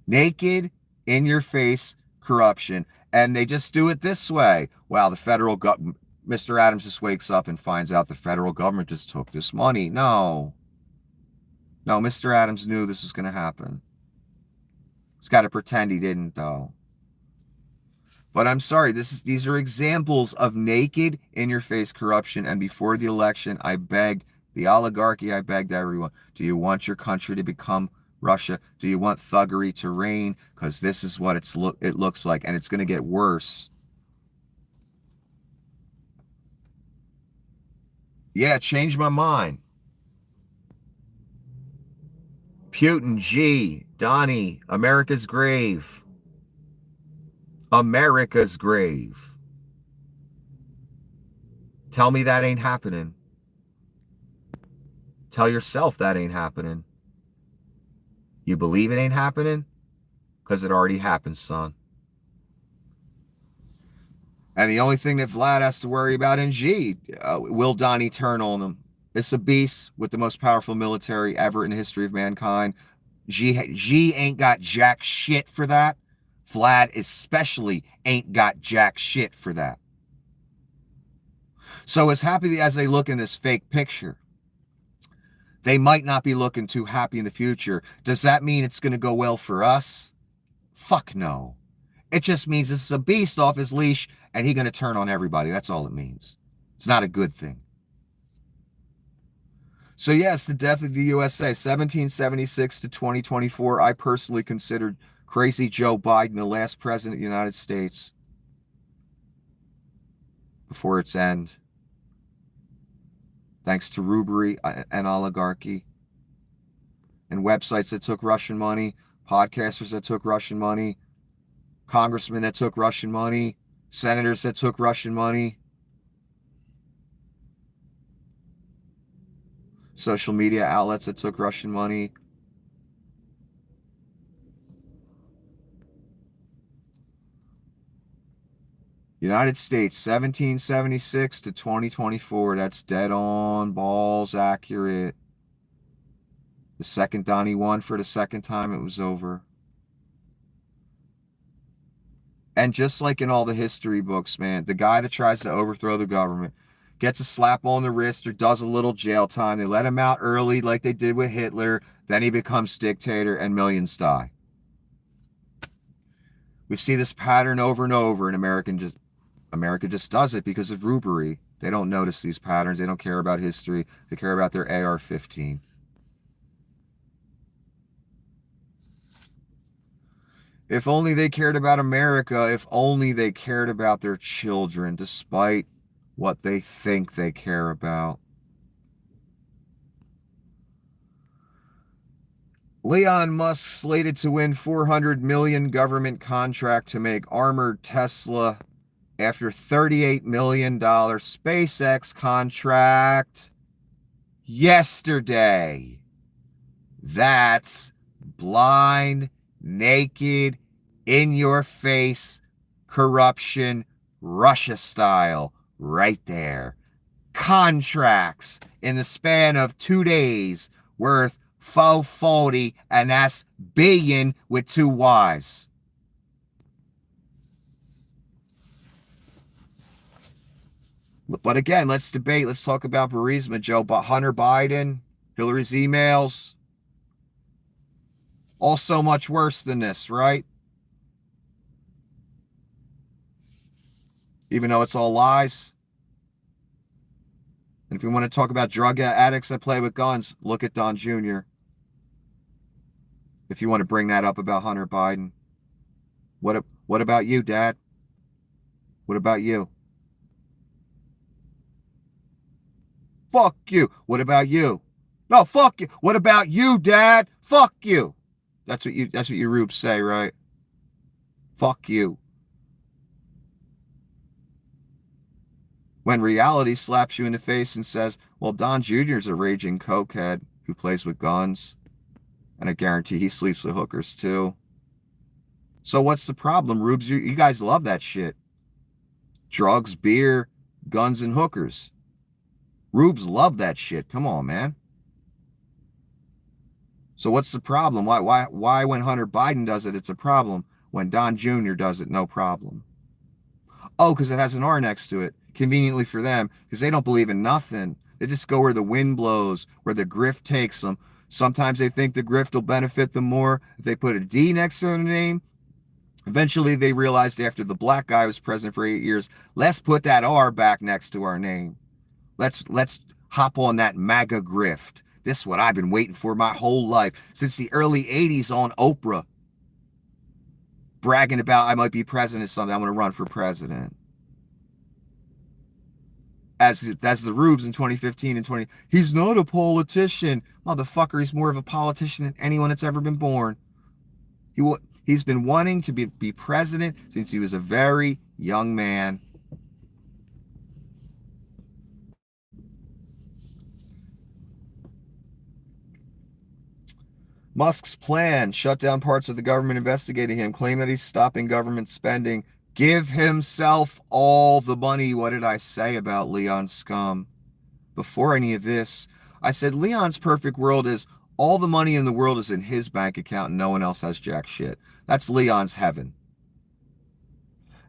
Naked, in your face corruption. And they just do it this way. Wow, the federal government... Mr. Adams just wakes up and finds out the federal government just took this money. No, Mr. Adams knew this was going to happen. He's got to pretend he didn't, though. But I'm sorry, these are examples of naked, in-your-face corruption. And before the election, I begged the oligarchy, I begged everyone, do you want your country to become Russia? Do you want thuggery to reign? Because this is what it looks like, and it's going to get worse. Yeah, changed my mind. Putin, G, Donnie, America's grave. America's grave. Tell me that ain't happening. Tell yourself that ain't happening. You believe it ain't happening? Because it already happened, son. And the only thing that Vlad has to worry about in G, will Donnie turn on him? It's a beast with the most powerful military ever in the history of mankind. G ain't got jack shit for that. Vlad especially ain't got jack shit for that. So as happy as they look in this fake picture, they might not be looking too happy in the future. Does that mean it's going to go well for us? Fuck no. It just means this is a beast off his leash and he's going to turn on everybody. That's all it means. It's not a good thing. So yes, the death of the USA, 1776 to 2024. I personally considered crazy Joe Biden the last president of the United States before its end. Thanks to rubery and oligarchy and websites that took Russian money, podcasters that took Russian money, congressmen that took Russian money, senators that took Russian money, social media outlets that took Russian money, United States, 1776 to 2024. That's dead on, balls accurate. The second Donnie won for the second time, it was over. And just like in all the history books, man, the guy that tries to overthrow the government gets a slap on the wrist or does a little jail time. They let him out early like they did with Hitler. Then he becomes dictator and millions die. We see this pattern over and over, and America just does it because of rubery. They don't notice these patterns. They don't care about history. They care about their AR-15. If only they cared about America. If only they cared about their children, despite what they think they care about. Elon Musk slated to win $400 million government contract to make armored Tesla after $38 million SpaceX contract yesterday. That's blind, naked, in your face corruption, Russia style, right there. Contracts in the span of 2 days worth 440, and that's billion with 2 Y's. But again, let's debate. Let's talk about Burisma, Joe. But Hunter Biden, Hillary's emails, all so much worse than this, right? Even though it's all lies. And if you want to talk about drug addicts that play with guns, look at Don Jr. If you want to bring that up about Hunter Biden. What about you, Dad? What about you? Fuck you. What about you? No, fuck you. What about you, Dad? Fuck you. That's what you rubes say, right? Fuck you. When reality slaps you in the face and says, well, Don Jr.'s a raging cokehead who plays with guns. And I guarantee he sleeps with hookers too. So what's the problem, rubes? You guys love that shit. Drugs, beer, guns, and hookers. Rubes love that shit. Come on, man. So what's the problem? Why when Hunter Biden does it, it's a problem? When Don Jr. does it, no problem. Oh, because it has an R next to it. Conveniently for them, because they don't believe in nothing. They just go where the wind blows, where the grift takes them. Sometimes they think the grift will benefit them more if they put a D next to their name. Eventually, they realized after the black guy was president for 8 years, let's put that R back next to our name. Let's hop on that MAGA grift. This is what I've been waiting for my whole life, since the early 80s on Oprah. Bragging about I might be president someday. I'm going to run for president. As the rubes in 2015 and 20. He's not a politician. Motherfucker, he's more of a politician than anyone that's ever been born. He's been wanting to be president since he was a very young man. Musk's plan, shut down parts of the government investigating him, claim that he's stopping government spending, give himself all the money. What did I say about Leon Scum? Before any of this, I said Leon's perfect world is all the money in the world is in his bank account and no one else has jack shit. That's Leon's heaven.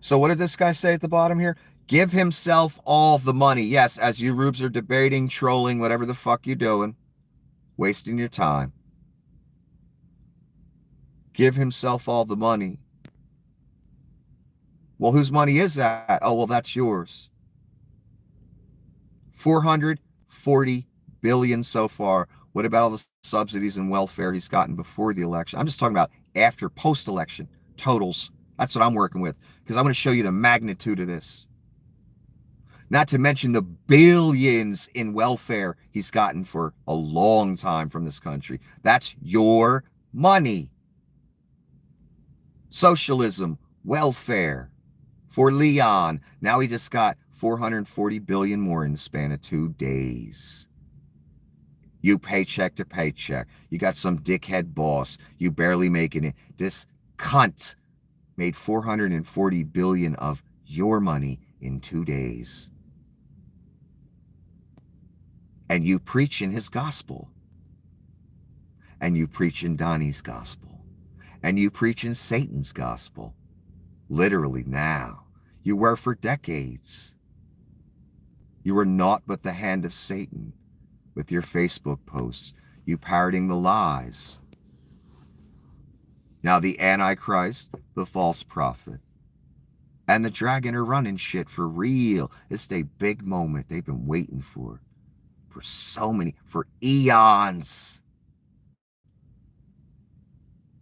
So what did this guy say at the bottom here? Give himself all the money. Yes, as you rubes are debating, trolling, whatever the fuck you're doing, wasting your time. Give himself all the money. Well, whose money is that? Oh, well, that's yours. 440 billion so far. What about all the subsidies and welfare he's gotten before the election? I'm just talking about after, post-election totals. That's what I'm working with, because I'm going to show you the magnitude of this. Not to mention the billions in welfare he's gotten for a long time from this country. That's your money. Socialism, welfare for Leon. Now he just got 440 billion more in the span of 2 days. You paycheck to paycheck. You got some dickhead boss. You barely making it. This cunt made 440 billion of your money in 2 days. And you preach in his gospel. And you preach in Donnie's gospel. And you preach in Satan's gospel. Literally now. You were for decades. You were naught but the hand of Satan with your Facebook posts, you parroting the lies. Now the Antichrist, the false prophet, and the dragon are running shit for real. It's a big moment they've been waiting for for eons.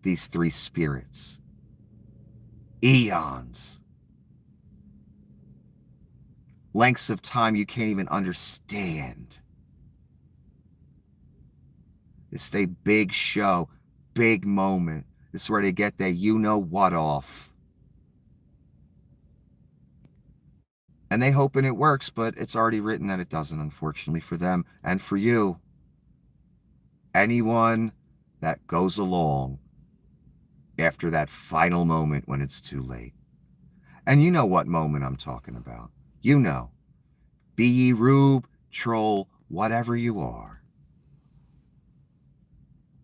These three spirits. Eons. Lengths of time you can't even understand. It's a big show, big moment. This is where they get their you-know-what off. And they hoping it works, but it's already written that it doesn't, unfortunately, for them and for you. Anyone that goes along after that final moment when it's too late. And you know what moment I'm talking about. You know. Be ye rube, troll, whatever you are.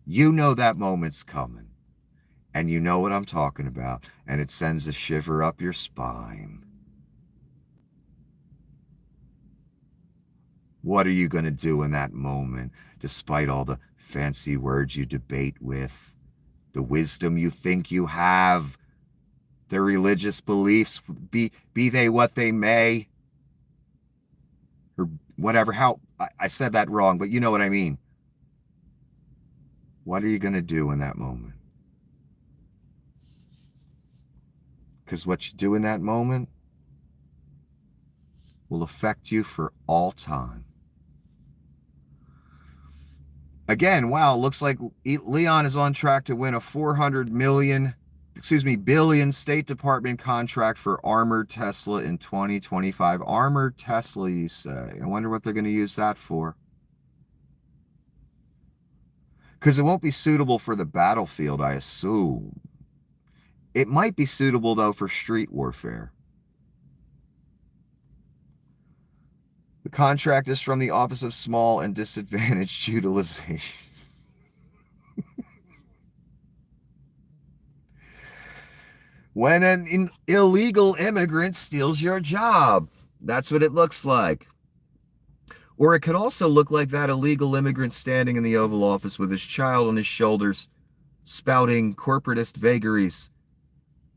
You know that moment's coming. And you know what I'm talking about. And it sends a shiver up your spine. What are you going to do in that moment, despite all the fancy words you debate with, the wisdom you think you have, the religious beliefs, be they what they may, or whatever, how, I said that wrong, but you know what I mean. What are you going to do in that moment? Because what you do in that moment will affect you for all time. Again, wow, looks like Leon is on track to win a billion State Department contract for armored Tesla in 2025. Armored Tesla, you say. I wonder what they're going to use that for. Because it won't be suitable for the battlefield, I assume. It might be suitable, though, for street warfare. The contract is from the Office of Small and Disadvantaged Utilization. When an illegal immigrant steals your job. That's what it looks like. Or it could also look like that illegal immigrant standing in the Oval Office with his child on his shoulders, spouting corporatist vagaries,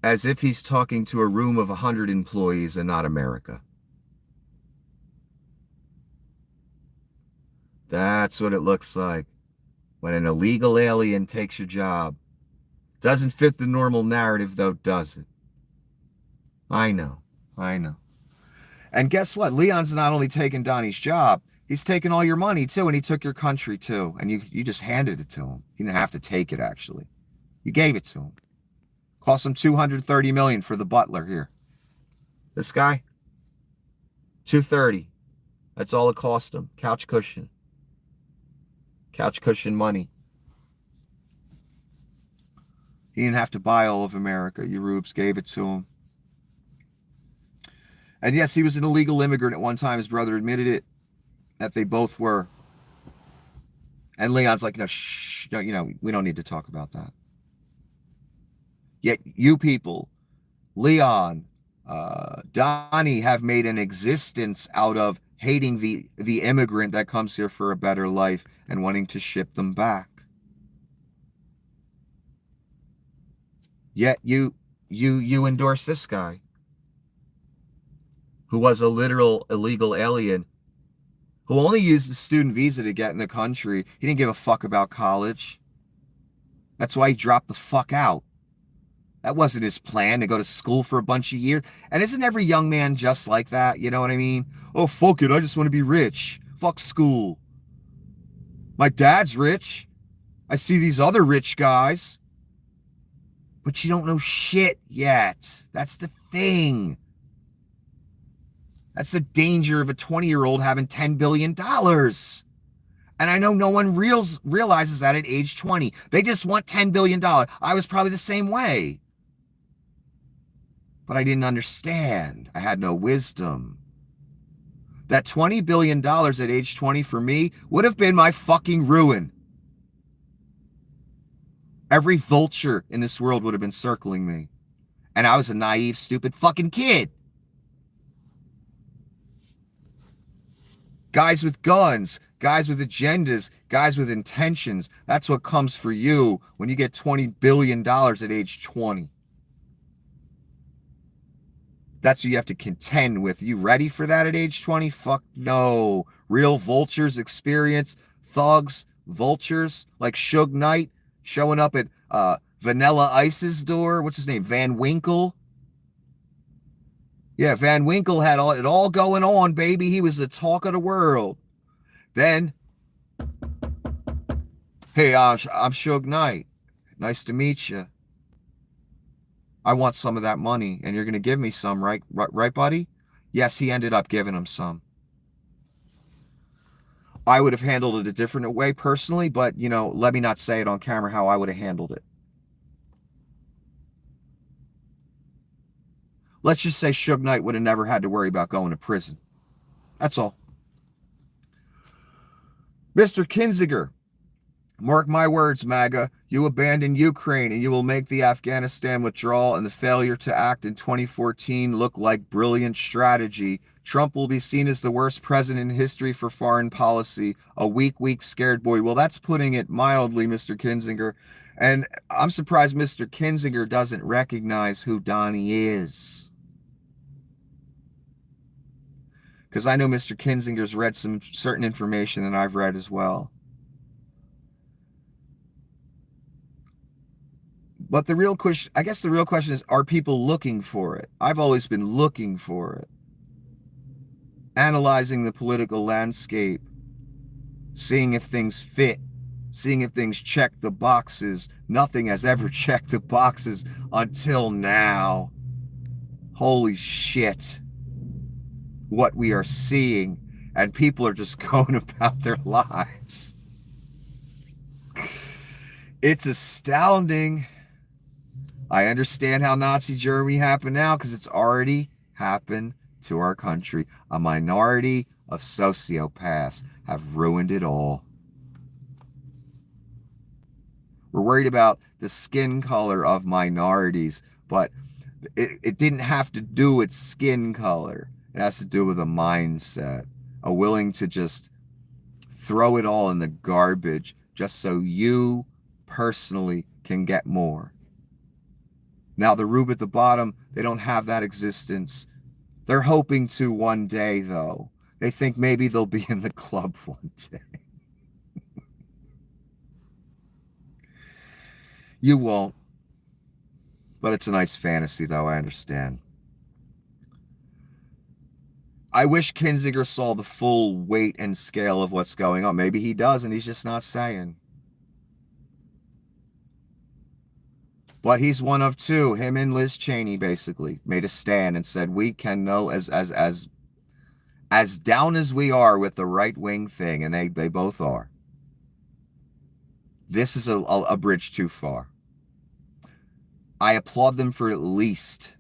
as if he's talking to a room of 100 employees and not America. That's what it looks like when an illegal alien takes your job. Doesn't fit the normal narrative, though, does it? I know. And guess what? Leon's not only taking Donnie's job, he's taking all your money, too, and he took your country, too. And you just handed it to him. He didn't have to take it, actually. You gave it to him. Cost him $230 million for the butler here. This guy? $230. That's all it cost him. Couch cushion money. He didn't have to buy all of America. You rubes gave it to him. And yes, he was an illegal immigrant at one time. His brother admitted it, that they both were. And Leon's like, no, shh, no, we don't need to talk about that. Yet you people, Leon, Donnie, have made an existence out of hating the immigrant that comes here for a better life and wanting to ship them back. Yet you endorse this guy who was a literal illegal alien who only used the student visa to get in the country. He didn't give a fuck about college. That's why he dropped the fuck out. That wasn't his plan, to go to school for a bunch of years. And isn't every young man just like that? You know what I mean? Oh, fuck it. I just want to be rich. Fuck school. My dad's rich. I see these other rich guys. But you don't know shit yet. That's the thing. That's the danger of a 20-year-old having $10 billion. And I know no one realizes that at age 20. They just want $10 billion. I was probably the same way. But I didn't understand. I had no wisdom. That $20 billion at age 20 for me would have been my fucking ruin. Every vulture in this world would have been circling me. And I was a naive, stupid fucking kid. Guys with guns, guys with agendas, guys with intentions. That's what comes for you when you get $20 billion at age 20. That's what you have to contend with. You ready for that at age 20? Fuck no. Real vultures experience, thugs, vultures like Suge Knight showing up at Vanilla Ice's door. What's his name? Van Winkle. Yeah, Van Winkle had it all going on, baby. He was the talk of the world. Then, hey, I'm Suge Knight. Nice to meet you. I want some of that money, and you're going to give me some, right, buddy? Yes, he ended up giving him some. I would have handled it a different way personally, but, you know, let me not say it on camera how I would have handled it. Let's just say Suge Knight would have never had to worry about going to prison. That's all. Mr. Kinzinger, mark my words, MAGA, you abandon Ukraine and you will make the Afghanistan withdrawal and the failure to act in 2014 look like brilliant strategy. Trump will be seen as the worst president in history for foreign policy, a weak, scared boy. Well, that's putting it mildly, Mr. Kinzinger. And I'm surprised Mr. Kinzinger doesn't recognize who Donnie is. Because I know Mr. Kinzinger's read some certain information that I've read as well. But the real question, I guess the real question is, are people looking for it? I've always been looking for it. Analyzing the political landscape, seeing if things fit, seeing if things check the boxes. Nothing has ever checked the boxes until now. Holy shit. What we are seeing, and people are just going about their lives. It's astounding. I understand how Nazi Germany happened now because it's already happened to our country. A minority of sociopaths have ruined it all. We're worried about the skin color of minorities, but it didn't have to do with skin color. It has to do with a mindset, a willing to just throw it all in the garbage just so you personally can get more. Now, the rube at the bottom, they don't have that existence. They're hoping to one day, though. They think maybe they'll be in the club one day. You won't. But it's a nice fantasy, though, I understand. I wish Kinzinger saw the full weight and scale of what's going on. Maybe he does, and he's just not saying. But he's one of two. Him and Liz Cheney basically made a stand and said, we can know as down as we are with the right-wing thing, and they both are. This is a bridge too far. I applaud them for at least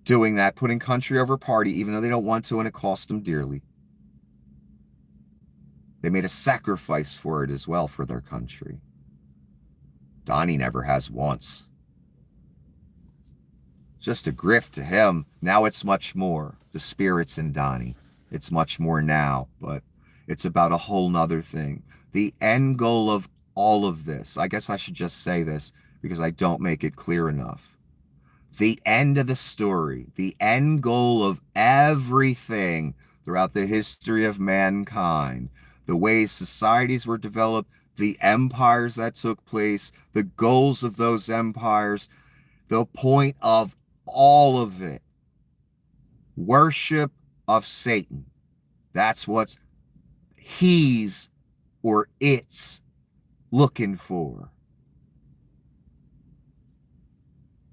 doing that, putting country over party, even though they don't want to, and it cost them dearly. They made a sacrifice for it as well for their country. Donnie never has once. Just a grift to him. Now it's much more. The spirit's in Donnie. It's much more now, but it's about a whole nother thing. The end goal of all of this, I guess I should just say this because I don't make it clear enough. The end of the story, the end goal of everything throughout the history of mankind, the ways societies were developed, the empires that took place, the goals of those empires, the point of all of it, worship of Satan. That's what he's or it's looking for.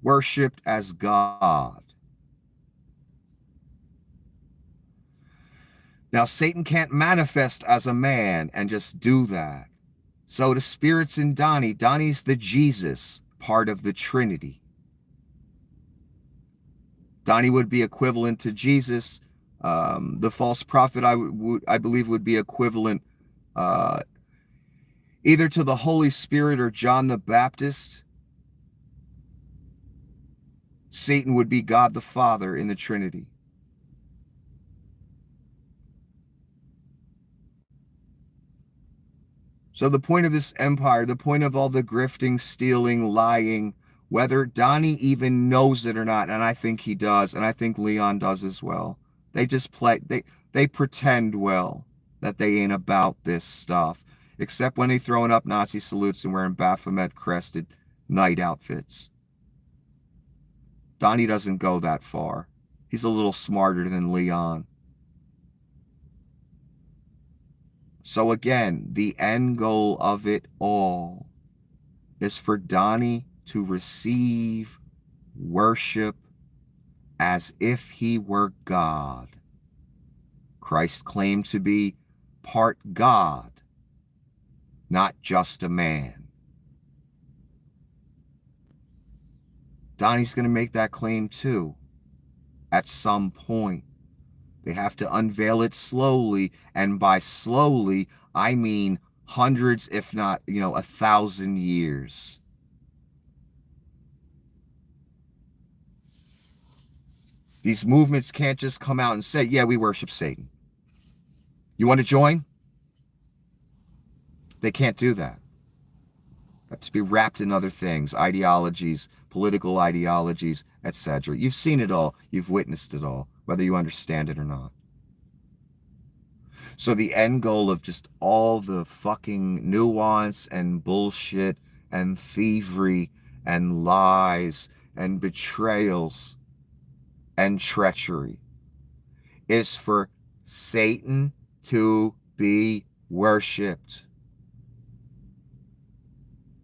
Worshipped as God. Now, Satan can't manifest as a man and just do that. So the spirit's in Donnie. Donnie's the Jesus part of the Trinity. Donnie would be equivalent to Jesus. The false prophet, I believe, would be equivalent uh, either to the Holy Spirit or John the Baptist. Satan would be God the Father in the Trinity. So the point of this empire, the point of all the grifting, stealing, lying, whether Donnie even knows it or not, and I think he does, and I think Leon does as well. They just they pretend well that they ain't about this stuff, except when they throwing up Nazi salutes and wearing Baphomet crested night outfits. Donnie doesn't go that far. He's a little smarter than Leon. So again, the end goal of it all is for Donnie to receive worship as if he were God. Christ claimed to be part God, not just a man. Donnie's going to make that claim too at some point. They have to unveil it slowly, and by slowly, I mean hundreds, if not, 1,000 years. These movements can't just come out and say, yeah, we worship Satan. You want to join? They can't do that. They have to be wrapped in other things, ideologies, political ideologies, etc. You've seen it all. You've witnessed it all, whether you understand it or not. So the end goal of just all the fucking nuance and bullshit and thievery and lies and betrayals and treachery is for Satan to be worshipped,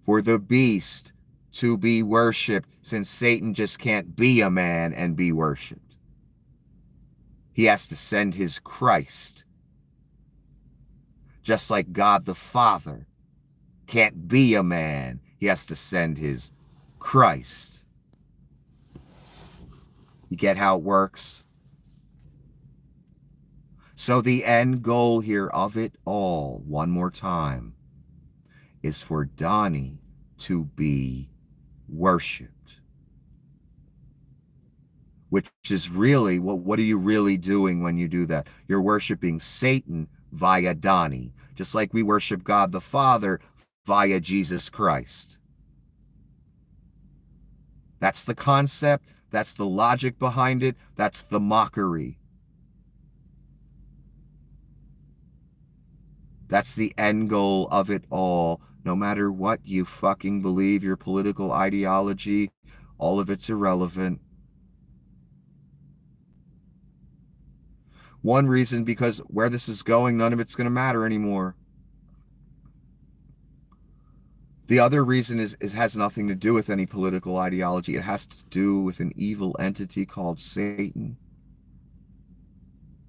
for the beast to be worshipped, since Satan just can't be a man and be worshipped. He has to send his Christ, just like God the Father can't be a man. He has to send his Christ. You get how it works? So the end goal here of it all, one more time, is for Donnie to be worshipped. Which is really, what are you really doing when you do that? You're worshiping Satan via Donnie, just like we worship God the Father via Jesus Christ. That's the concept. That's the logic behind it. That's the mockery. That's the end goal of it all. No matter what you fucking believe, your political ideology, all of it's irrelevant. One reason, because where this is going, none of it's going to matter anymore. The other reason is it has nothing to do with any political ideology. It has to do with an evil entity called Satan.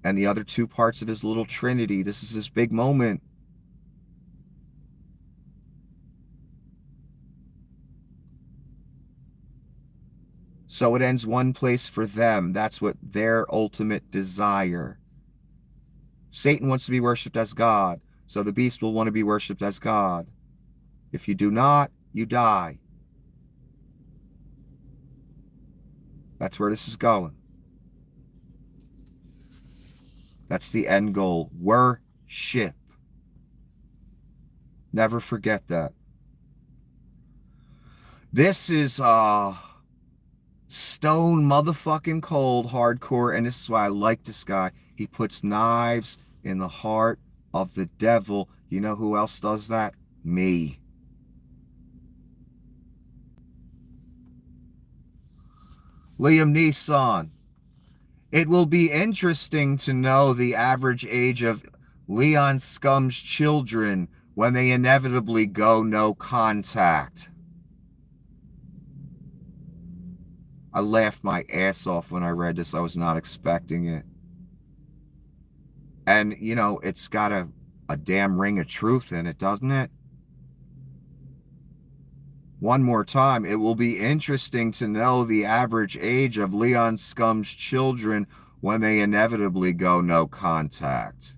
And the other two parts of his little trinity. This is his big moment. So it ends one place for them. That's what their ultimate desire. Satan wants to be worshipped as God. So the beast will want to be worshipped as God. If you do not, you die. That's where this is going. That's the end goal. Worship. Never forget that. This is stone motherfucking cold hardcore, and this is why I like this guy. He puts knives in the heart of the devil. You know who else does that? Me. Liam Neeson. It will be interesting to know the average age of Leon Scum's children when they inevitably go no contact. I laughed my ass off when I read this. I was not expecting it. And, it's got a damn ring of truth in it, doesn't it? One more time, it will be interesting to know the average age of Leon Scum's children when they inevitably go no contact.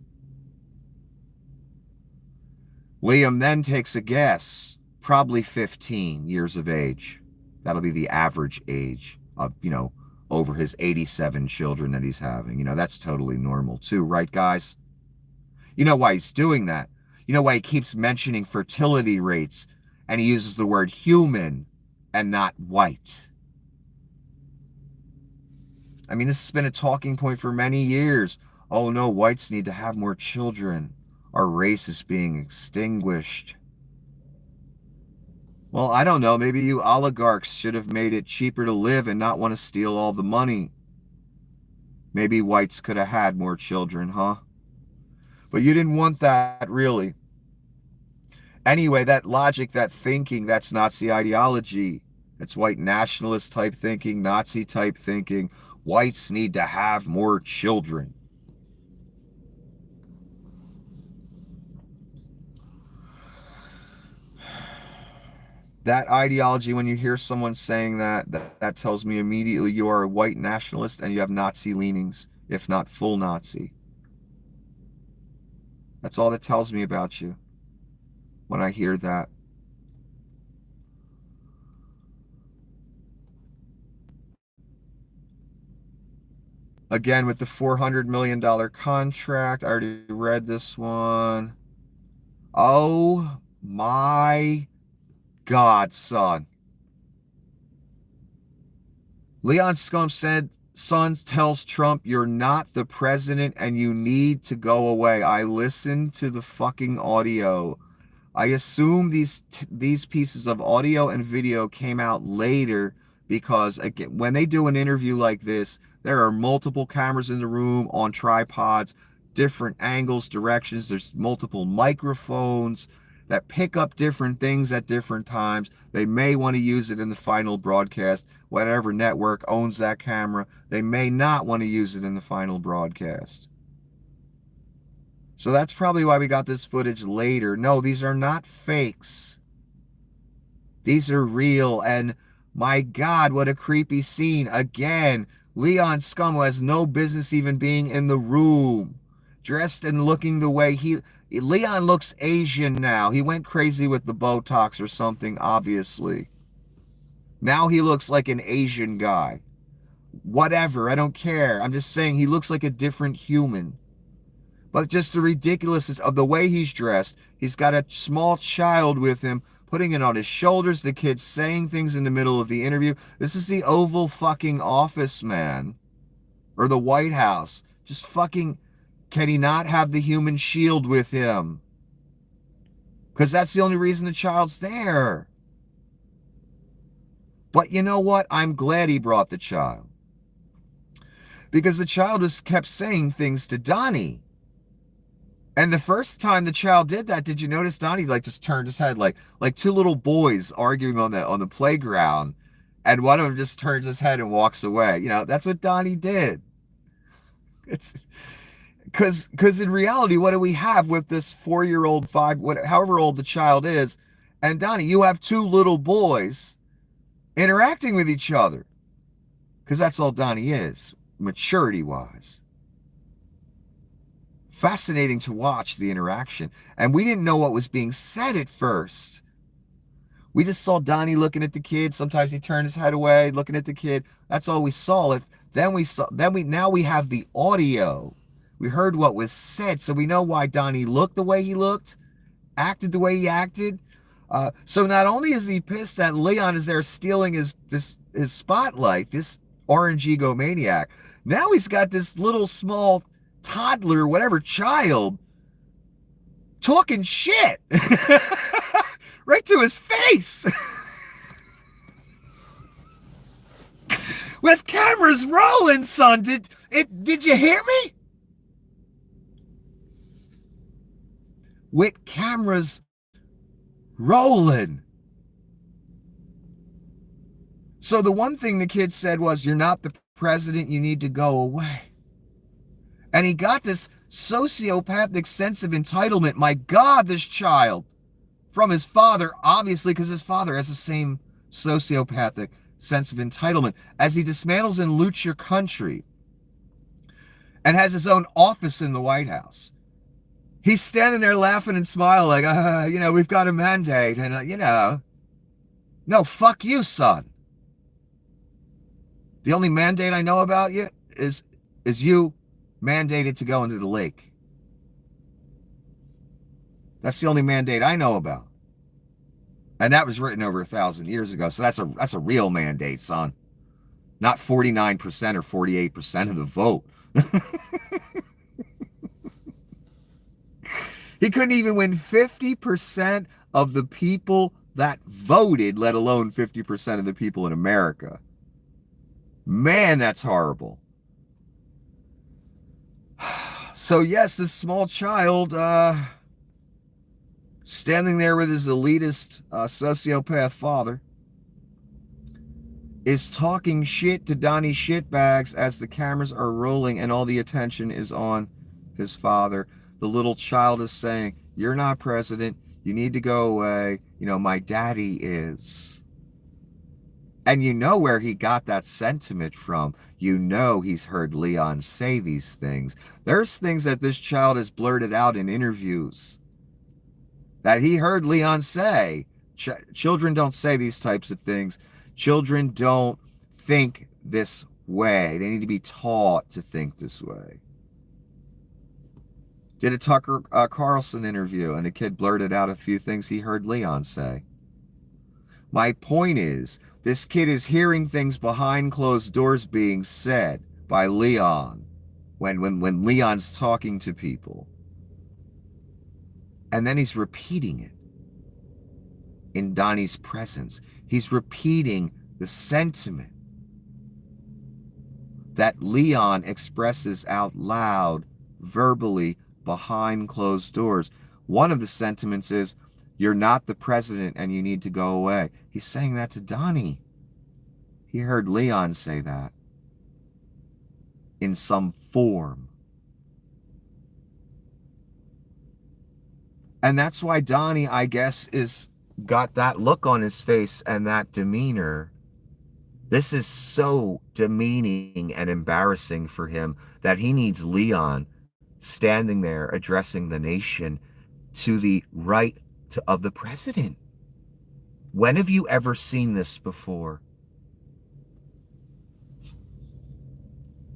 Liam then takes a guess, probably 15 years of age. That'll be the average age of, over his 87 children that he's having. That's totally normal too, right, guys? You know why he's doing that? You know why he keeps mentioning fertility rates and he uses the word human and not white? I mean, this has been a talking point for many years. Oh no, whites need to have more children. Our race is being extinguished. Well, I don't know. Maybe you oligarchs should have made it cheaper to live and not want to steal all the money. Maybe whites could have had more children, huh? But you didn't want that, really. Anyway, that logic, that thinking, that's Nazi ideology. It's white nationalist type thinking, Nazi type thinking. Whites need to have more children. That ideology, when you hear someone saying that tells me immediately you are a white nationalist and you have Nazi leanings, if not full Nazi. That's all that tells me about you when I hear that. Again, with the $400 million contract, I already read this one. Oh my God, son. Leon Scum said, son tells Trump, you're not the president and you need to go away. I listened to the fucking audio. I assume these pieces of audio and video came out later because, again, when they do an interview like this, there are multiple cameras in the room on tripods, different angles, directions. There's multiple microphones that pick up different things at different times. They may want to use it in the final broadcast. Whatever network owns that camera, they may not want to use it in the final broadcast. So that's probably why we got this footage later. No, these are not fakes. These are real. And my God, what a creepy scene. Again, Leon Scum has no business even being in the room. Dressed and looking the way Leon looks Asian now. He went crazy with the Botox or something, obviously. Now he looks like an Asian guy. Whatever, I don't care. I'm just saying he looks like a different human. But just the ridiculousness of the way he's dressed. He's got a small child with him, putting it on his shoulders. The kid's saying things in the middle of the interview. This is the Oval fucking Office, man. Or the White House. Just fucking, can he not have the human shield with him? Because that's the only reason the child's there. But you know what? I'm glad he brought the child. Because the child just kept saying things to Donnie. And the first time the child did that, did you notice Donnie just turned his head like two little boys arguing on the playground, and one of them just turns his head and walks away. That's what Donnie did. It's because in reality, what do we have with this 4-year-old, however old the child is, and Donnie, you have two little boys interacting with each other, because that's all Donnie is, maturity-wise. Fascinating to watch the interaction. And we didn't know what was being said at first. We just saw Donnie looking at the kid. Sometimes he turned his head away, looking at the kid. That's all we saw. Now we have the audio. We heard what was said, so we know why Donnie looked the way he looked, acted the way he acted. So not only is he pissed that Leon is there stealing his spotlight, this orange egomaniac, now he's got this little small toddler, whatever, child, talking shit right to his face. With cameras rolling, son. Did you hear me? With cameras rolling. So the one thing the kid said was, you're not the president, you need to go away. And he got this sociopathic sense of entitlement. My God, this child. from his father, obviously, because his father has the same sociopathic sense of entitlement, as he dismantles and loots your country and has his own office in the White House. He's standing there laughing and smiling like, we've got a mandate. And, no, fuck you, son. The only mandate I know about you is you mandated to go into the lake. That's the only mandate I know about. And that was written over 1,000 years ago. So that's a real mandate, son. Not 49% or 48% of the vote. He couldn't even win 50% of the people that voted, let alone 50% of the people in America. Man, that's horrible. So yes, this small child standing there with his elitist sociopath father is talking shit to Donnie shitbags as the cameras are rolling and all the attention is on his father. The little child is saying, "You're not president. You need to go away. My daddy is." And you know where he got that sentiment from. You know he's heard Leon say these things. There's things that this child has blurted out in interviews that he heard Leon say. Children don't say these types of things. Children don't think this way. They need to be taught to think this way. Did a Tucker Carlson interview, and the kid blurted out a few things he heard Leon say. My point is, this kid is hearing things behind closed doors being said by Leon when Leon's talking to people. And then he's repeating it in Donnie's presence. He's repeating the sentiment that Leon expresses out loud, verbally, behind closed doors. One of the sentiments is, "You're not the president and you need to go away." He's saying that to Donnie. He heard Leon say that in some form. And that's why Donnie, I guess, is got that look on his face and that demeanor. This is so demeaning and embarrassing for him that he needs Leon standing there addressing the nation to the right of the president. When have you ever seen this before?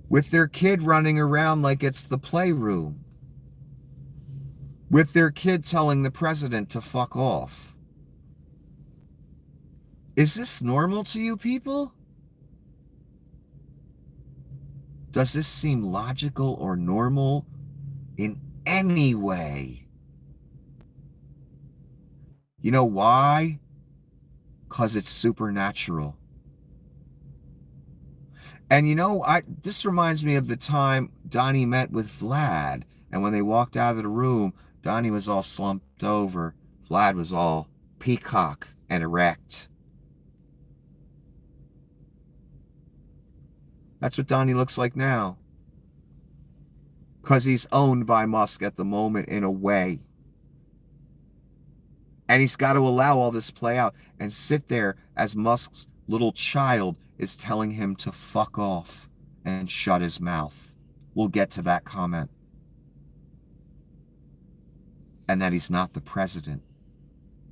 With their kid running around like it's the playroom. With their kid telling the president to fuck off. Is this normal to you people? Does this seem logical or normal in any way? You know why? Because it's supernatural. And this reminds me of the time Donnie met with Vlad, and when they walked out of the room, Donnie was all slumped over. Vlad was all peacock and erect. That's what Donnie looks like now. Because he's owned by Musk at the moment in a way. And he's got to allow all this play out and sit there as Musk's little child is telling him to fuck off and shut his mouth. We'll get to that comment. And that he's not the president.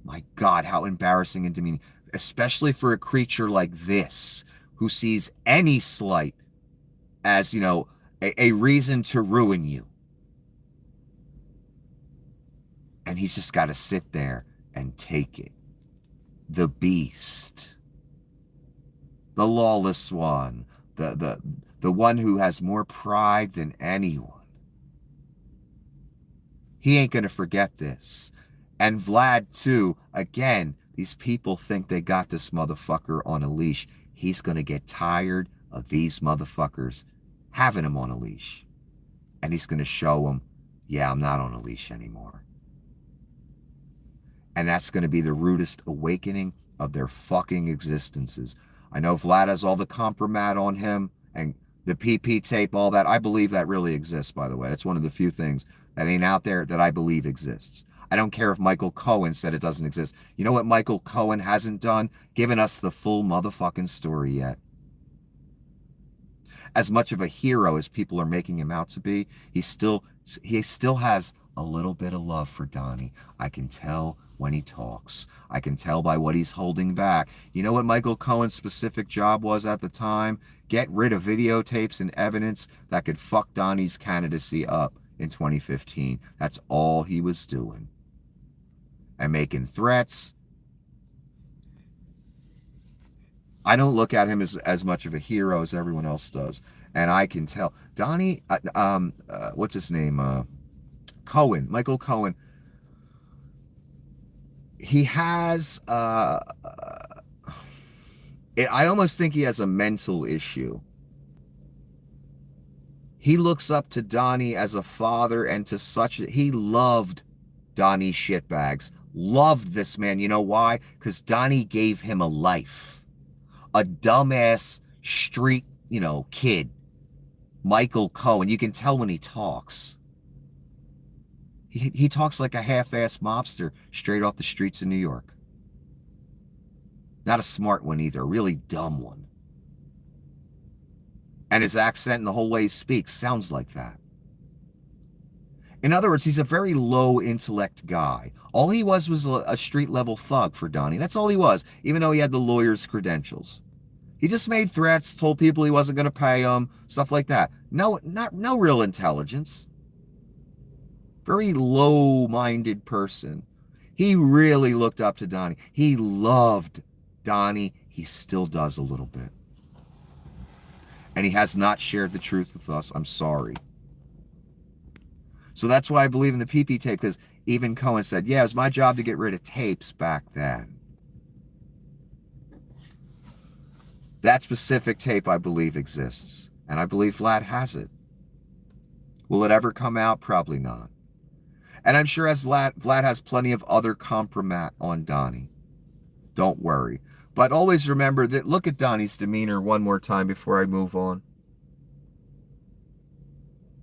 My God, how embarrassing and demeaning. Especially for a creature like this, who sees any slight as, a reason to ruin you. And he's just got to sit there and take it. The beast. The lawless one. The one who has more pride than anyone. He ain't going to forget this. And Vlad, too. Again, these people think they got this motherfucker on a leash. He's going to get tired of these motherfuckers having him on a leash. And he's going to show them, yeah, I'm not on a leash anymore. And that's going to be the rudest awakening of their fucking existences. I know Vlad has all the compromat on him and the PP tape, all that. I believe that really exists, by the way. It's one of the few things that ain't out there that I believe exists. I don't care if Michael Cohen said it doesn't exist. You know what Michael Cohen hasn't done? Given us the full motherfucking story yet. As much of a hero as people are making him out to be, he still has a little bit of love for Donnie. I can tell when he talks. I can tell by what he's holding back. You know what Michael Cohen's specific job was at the time? Get rid of videotapes and evidence that could fuck Donnie's candidacy up in 2015. That's all he was doing. And making threats. I don't look at him as much of a hero as everyone else does. And I can tell. Donnie, what's his name? Cohen, Michael Cohen. He has, I almost think he has a mental issue. He looks up to Donnie as a father and to he loved Donnie shitbags. Loved this man. You know why? Because Donnie gave him a life. A dumbass street, kid. Michael Cohen. You can tell when he talks. He talks like a half-assed mobster straight off the streets of New York. Not a smart one either, a really dumb one. And his accent and the whole way he speaks sounds like that. In other words, he's a very low intellect guy. All he was a street-level thug for Donnie. That's all he was, even though he had the lawyer's credentials. He just made threats, told people he wasn't going to pay them, stuff like that. No real intelligence. Very low-minded person. He really looked up to Donnie. He loved Donnie. He still does a little bit. And he has not shared the truth with us. I'm sorry. So that's why I believe in the PP tape, because even Cohen said, yeah, it was my job to get rid of tapes back then. That specific tape, I believe, exists. And I believe Vlad has it. Will it ever come out? Probably not. And I'm sure as Vlad has plenty of other compromat on Donnie. Don't worry. But always remember that, look at Donnie's demeanor one more time before I move on.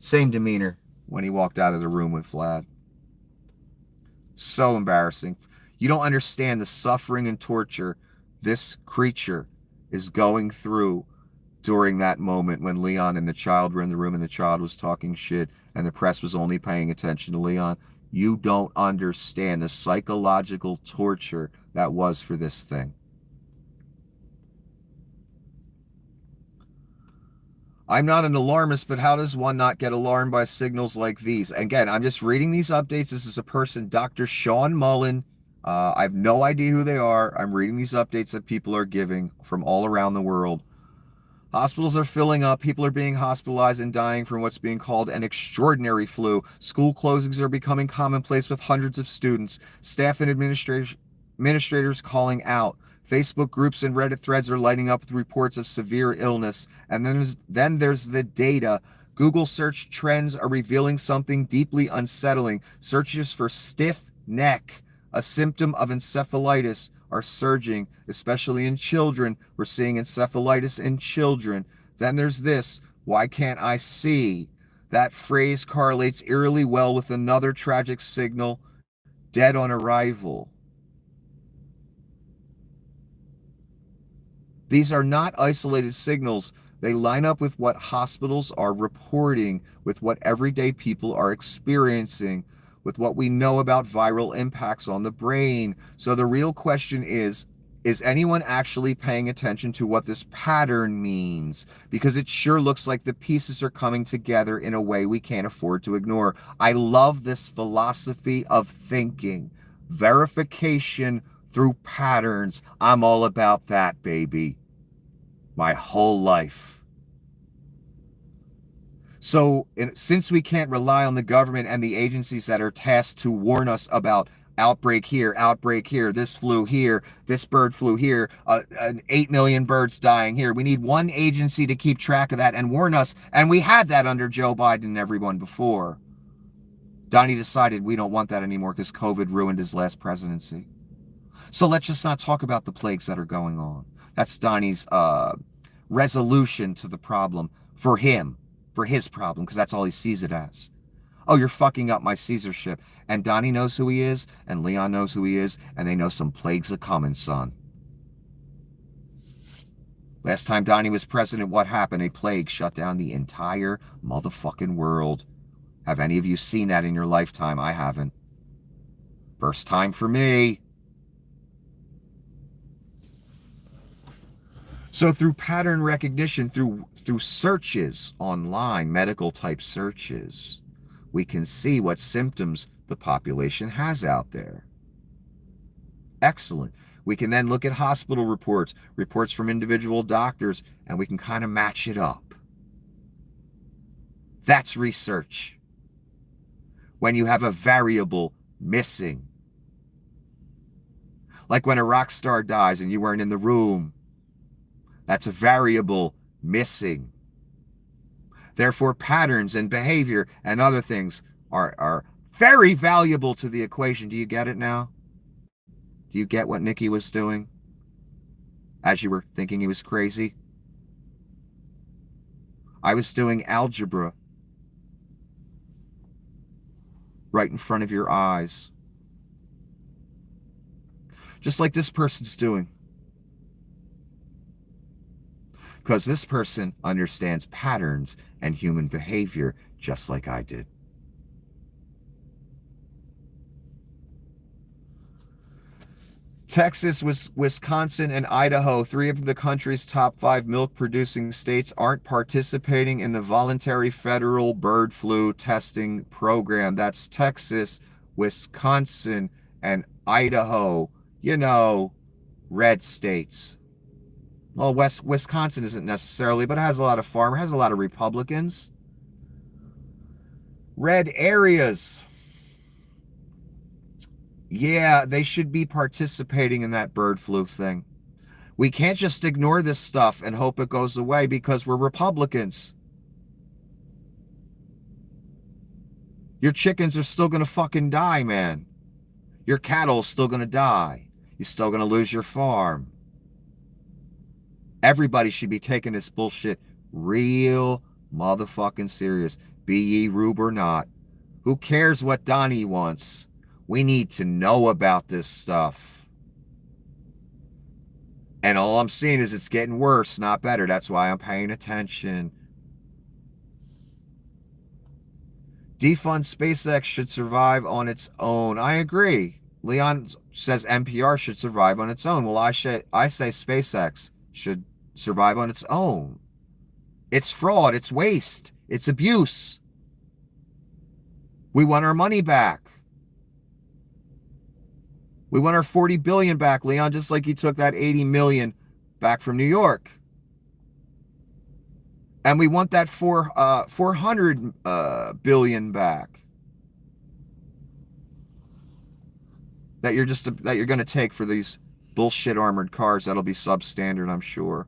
Same demeanor when he walked out of the room with Vlad. So embarrassing. You don't understand the suffering and torture this creature is going through during that moment when Leon and the child were in the room and the child was talking shit and the press was only paying attention to Leon. You don't understand the psychological torture that was for this thing. I'm not an alarmist, but how does one not get alarmed by signals like these? Again, I'm just reading these updates. This is a person, Dr. Sean Mullen. I have no idea who they are. I'm reading these updates that people are giving from all around the world. Hospitals are filling up. People are being hospitalized and dying from what's being called an extraordinary flu. School closings are becoming commonplace with hundreds of students. Staff and administrators calling out. Facebook groups and Reddit threads are lighting up with reports of severe illness. And then there's the data. Google search trends are revealing something deeply unsettling. Searches for stiff neck, a symptom of encephalitis, are surging, especially in children. We're seeing encephalitis in children. Then there's this, why can't I see? That phrase correlates eerily well with another tragic signal, dead on arrival. These are not isolated signals. They line up with what hospitals are reporting, with what everyday people are experiencing, with what we know about viral impacts on the brain. So the real question is anyone actually paying attention to what this pattern means? Because it sure looks like the pieces are coming together in a way we can't afford to ignore. I love this philosophy of thinking. Verification through patterns. I'm all about that, baby. My whole life. So since we can't rely on the government and the agencies that are tasked to warn us about outbreak here, this flew here, this bird flew here, 8 million birds dying here. We need one agency to keep track of that and warn us. And we had that under Joe Biden and everyone before. Donnie decided we don't want that anymore because COVID ruined his last presidency. So let's just not talk about the plagues that are going on. That's Donnie's resolution to the problem for him, for his problem, because that's all he sees it as. Oh, you're fucking up my Caesarship. And Donnie knows who he is, and Leon knows who he is, and they know some plagues are coming, son. Last time Donnie was president, what happened? A plague shut down the entire motherfucking world. Have any of you seen that in your lifetime? I haven't. First time for me. So through pattern recognition, through searches online, medical type searches, we can see what symptoms the population has out there. Excellent. We can then look at hospital reports, reports from individual doctors, and we can kind of match it up. That's research. When you have a variable missing. Like when a rock star dies and you weren't in the room. That's a variable missing. Therefore, patterns and behavior and other things are very valuable to the equation. Do you get it now? Do you get what Nikki was doing as you were thinking he was crazy? I was doing algebra right in front of your eyes. Just like this person's doing. Because this person understands patterns and human behavior just like I did. Texas, Wisconsin, and Idaho, 3 of the country's top 5 milk-producing states, aren't participating in the voluntary federal bird flu testing program. That's Texas, Wisconsin, and Idaho. You know, red states. Well, Wisconsin isn't necessarily, but it has a lot of farmers, has a lot of Republicans. Red areas. Yeah, they should be participating in that bird flu thing. We can't just ignore this stuff and hope it goes away because we're Republicans. Your chickens are still going to fucking die, man. Your cattle's still going to die. You're still going to lose your farm. Everybody should be taking this bullshit real motherfucking serious. Be ye rube or not. Who cares what Donnie wants? We need to know about this stuff. And all I'm seeing is it's getting worse, not better. That's why I'm paying attention. Defund SpaceX should survive on its own. I agree. Leon says NPR should survive on its own. Well, I say SpaceX should survive on its own. It's fraud. It's waste. It's abuse. We want our money back. We want our 40 billion back, Leon, just like you took that 80 million back from New York. And we want that 400 billion back. That you're going to take for these bullshit armored cars that'll be substandard, I'm sure.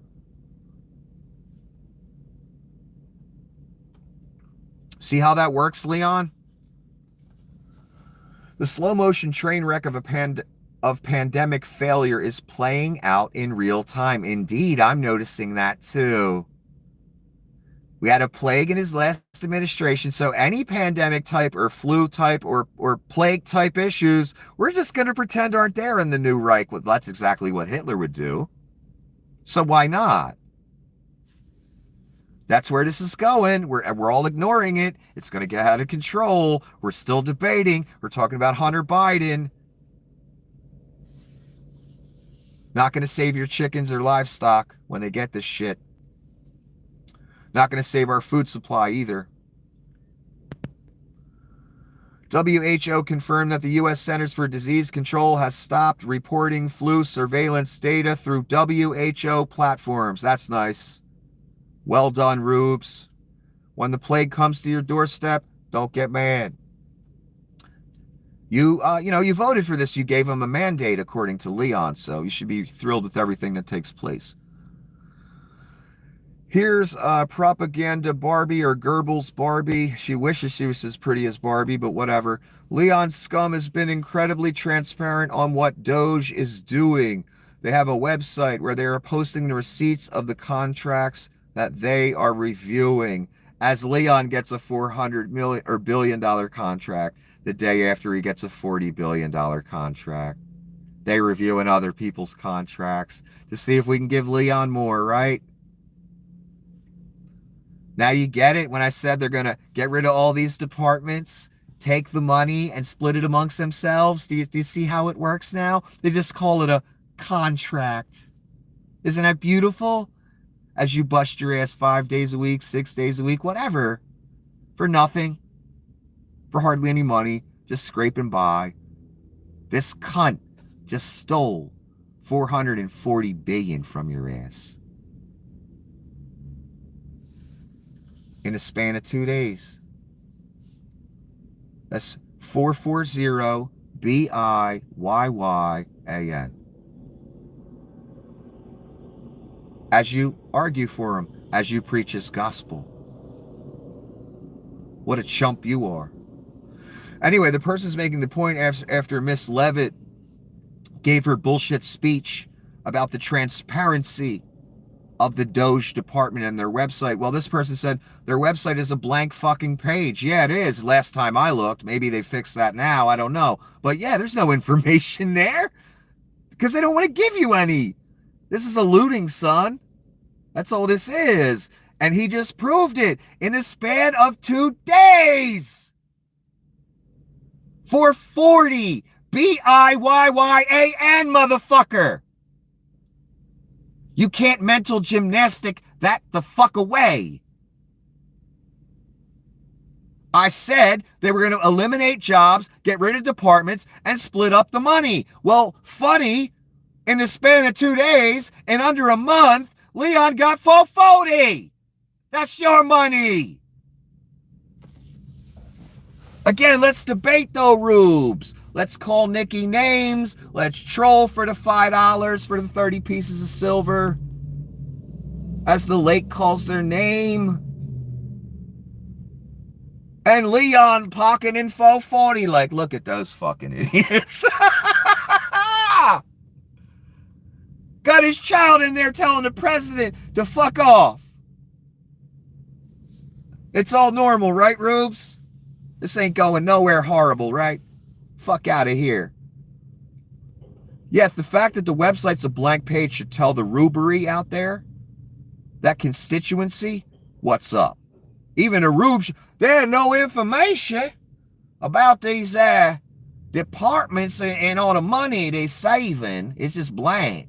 See how that works, Leon? The slow motion train wreck of pandemic failure is playing out in real time. Indeed, I'm noticing that too. We had a plague in his last administration, so any pandemic type or flu type or plague type issues, we're just going to pretend aren't there in the new Reich. Well, that's exactly what Hitler would do. So why not? That's where this is going. We're all ignoring it. It's going to get out of control. We're still debating. We're talking about Hunter Biden. Not going to save your chickens or livestock when they get this shit. Not going to save our food supply either. WHO confirmed that the U.S. Centers for Disease Control has stopped reporting flu surveillance data through WHO platforms. That's nice. Well done, Rubes. When the plague comes to your doorstep, don't get mad. You voted for this. You gave them a mandate, according to Leon, so you should be thrilled with everything that takes place. Here's propaganda Barbie or Goebbels Barbie. She wishes she was as pretty as Barbie, but whatever. Leon's scum has been incredibly transparent on what Doge is doing. They have a website where they are posting the receipts of the contracts that they are reviewing. as Leon gets a $400 million or billion-dollar contract the day after he gets a $40 billion contract. They reviewing other people's contracts to see if we can give Leon more, right? Now you get it when I said they're going to get rid of all these departments, take the money and split it amongst themselves. Do you see how it works now? They just call it a contract. Isn't that beautiful? As you bust your ass 5 days a week, 6 days a week, whatever, for nothing, for hardly any money, just scraping by. This cunt just stole $440 billion from your ass in a span of 2 days. That's 440 BIYYAN. As you argue for him, as you preach his gospel. What a chump you are. Anyway, the person's making the point after Miss Levitt gave her bullshit speech about the transparency of the Doge department and their website. Well, this person said their website is a blank fucking page. Yeah, it is. Last time I looked, maybe they fixed that now. I don't know. But yeah, there's no information there because they don't want to give you any. This is a looting, son. That's all this is. And he just proved it in a span of 2 days. 440 BIYYAN, motherfucker. You can't mental gymnastic that the fuck away. I said they were going to eliminate jobs, get rid of departments, and split up the money. Well, funny, in the span of 2 days, in under a month, Leon got 440. That's your money. Again, let's debate though, rubes. Let's call Nikki names. Let's troll for the $5 for the 30 pieces of silver. As the lake calls their name. And Leon pocketing 440 like, look at those fucking idiots. Got his child in there telling the president to fuck off. It's all normal, right, rubes? This ain't going nowhere horrible, right? Fuck out of here. Yes, the fact that the website's a blank page should tell the rubery out there, that constituency, what's up. Even a rube, there's no information about these departments and all the money they saving. It's just blank.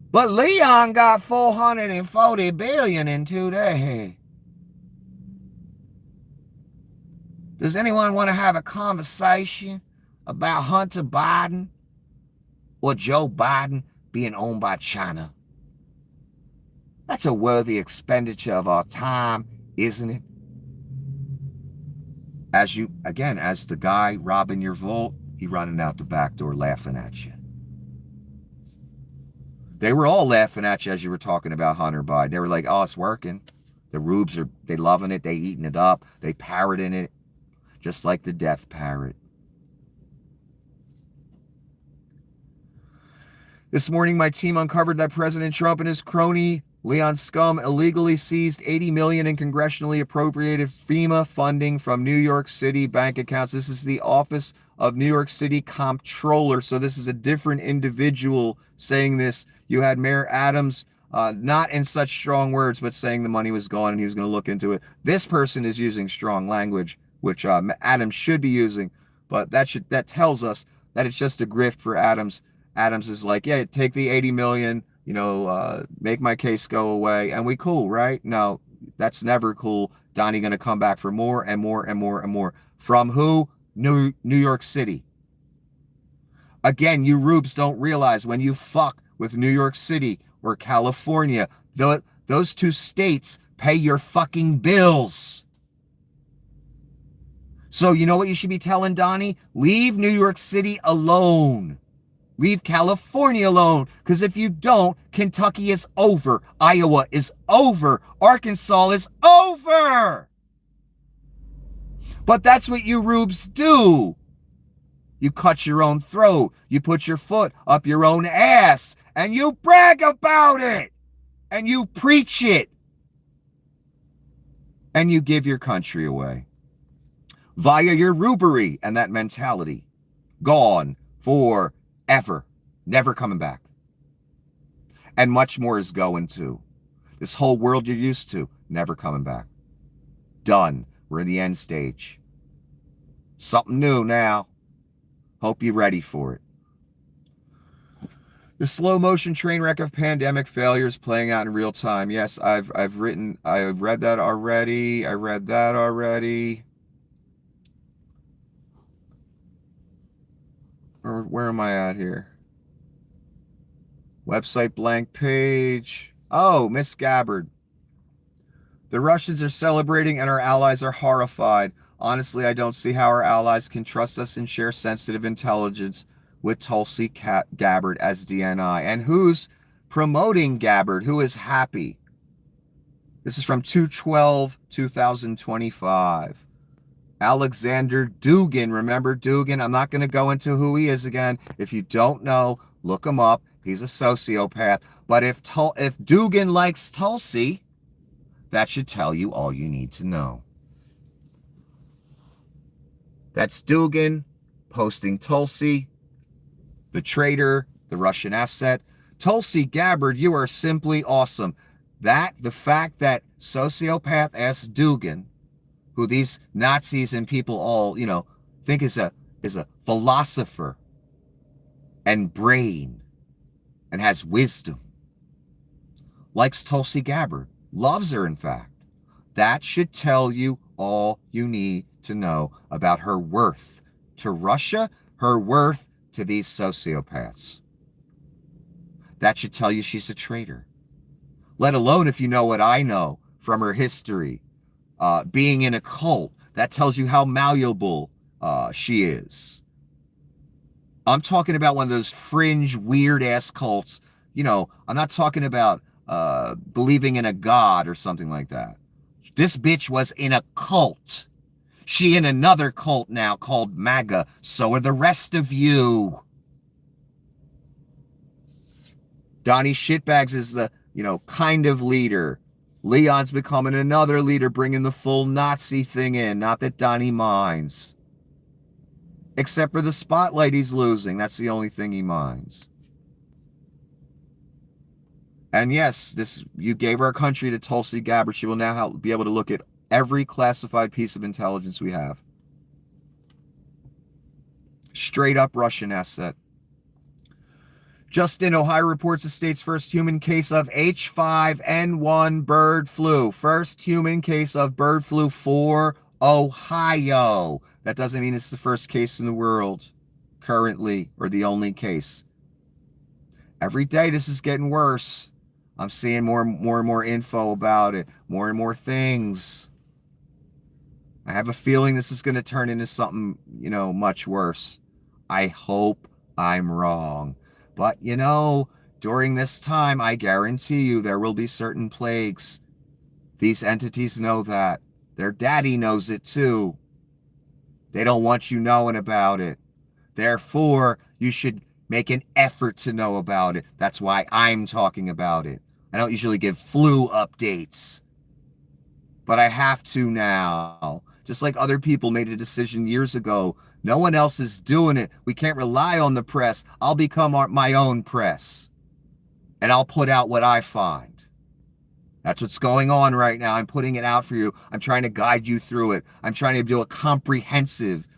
But Leon got 440 billion in 2 days. Does anyone want to have a conversation about Hunter Biden or Joe Biden being owned by China? That's a worthy expenditure of our time, isn't it? As the guy robbing your vault, he running out the back door laughing at you. They were all laughing at you as you were talking about Hunter Biden. They were like, oh, it's working. The rubes they loving it. They eating it up. They parroting it. Just like the death parrot. This morning, my team uncovered that President Trump and his crony, Leon Scum, illegally seized $80 million in congressionally appropriated FEMA funding from New York City bank accounts. This is the Office of New York City Comptroller. So this is a different individual saying this. You had Mayor Adams, not in such strong words, but saying the money was gone and he was going to look into it. This person is using strong language, which Adams should be using, but that tells us that it's just a grift for Adams. Adams is like, yeah, take the 80 million, make my case go away, and we cool, right? No, that's never cool. Donnie gonna come back for more and more and more and more. From who? New York City. Again, you rubes don't realize when you fuck with New York City or California, those two states pay your fucking bills. So you know what you should be telling Donnie? Leave New York City alone. Leave California alone. Because if you don't, Kentucky is over. Iowa is over. Arkansas is over. But that's what you rubes do. You cut your own throat. You put your foot up your own ass. And you brag about it. And you preach it. and you give your country away via your rubery and that mentality. Gone forever, never coming back. And much more is going to. This whole world you're used to, never coming back. Done. We're in the end stage. Something new now. Hope you're ready for it. The slow motion train wreck of pandemic failures playing out in real time. Yes, I've read that already. I read that already. Or where am I at here? Website blank page. Oh, Miss Gabbard. The Russians are celebrating and our allies are horrified. Honestly, I don't see how our allies can trust us and share sensitive intelligence with Tulsi Gabbard as DNI. And who's promoting Gabbard? Who is happy? This is from 2/12/2025. Alexander Dugin. Remember Dugin? I'm not going to go into who he is again. If you don't know, look him up. He's a sociopath. But if Dugin likes Tulsi, that should tell you all you need to know. That's Dugin posting Tulsi, the traitor, the Russian asset. Tulsi Gabbard, you are simply awesome. The fact that sociopath ass Dugin, who these Nazis and people all, think is a philosopher and brain and has wisdom, likes Tulsi Gabbard, loves her in fact. That should tell you all you need to know about her worth to Russia, her worth to these sociopaths. That should tell you she's a traitor. Let alone if you know what I know from her history, being in a cult. That tells you how malleable she is. I'm talking about one of those fringe, weird-ass cults. I'm not talking about believing in a god or something like that. This bitch was in a cult. She in another cult now called MAGA. So are the rest of you. Donnie Shitbags is the, kind of leader. Leon's becoming another leader, bringing the full Nazi thing in. Not that Donnie minds. Except for the spotlight he's losing. That's the only thing he minds. And yes, you gave our country to Tulsi Gabbard. She will now be able to look at every classified piece of intelligence we have. Straight up Russian asset. Justin, Ohio reports the state's first human case of H5N1 bird flu. First human case of bird flu for Ohio. That doesn't mean it's the first case in the world currently, or the only case. Every day this is getting worse. I'm seeing more and more info about it, more and more things. I have a feeling this is going to turn into something, much worse. I hope I'm wrong. But, during this time, I guarantee you there will be certain plagues. These entities know that. Their daddy knows it too. They don't want you knowing about it. Therefore, you should make an effort to know about it. That's why I'm talking about it. I don't usually give flu updates, but I have to now. Just like other people made a decision years ago. No one else is doing it. We can't rely on the press. I'll become my own press, and I'll put out what I find. That's what's going on right now. I'm putting it out for you. I'm trying to guide you through it. I'm trying to do a comprehensive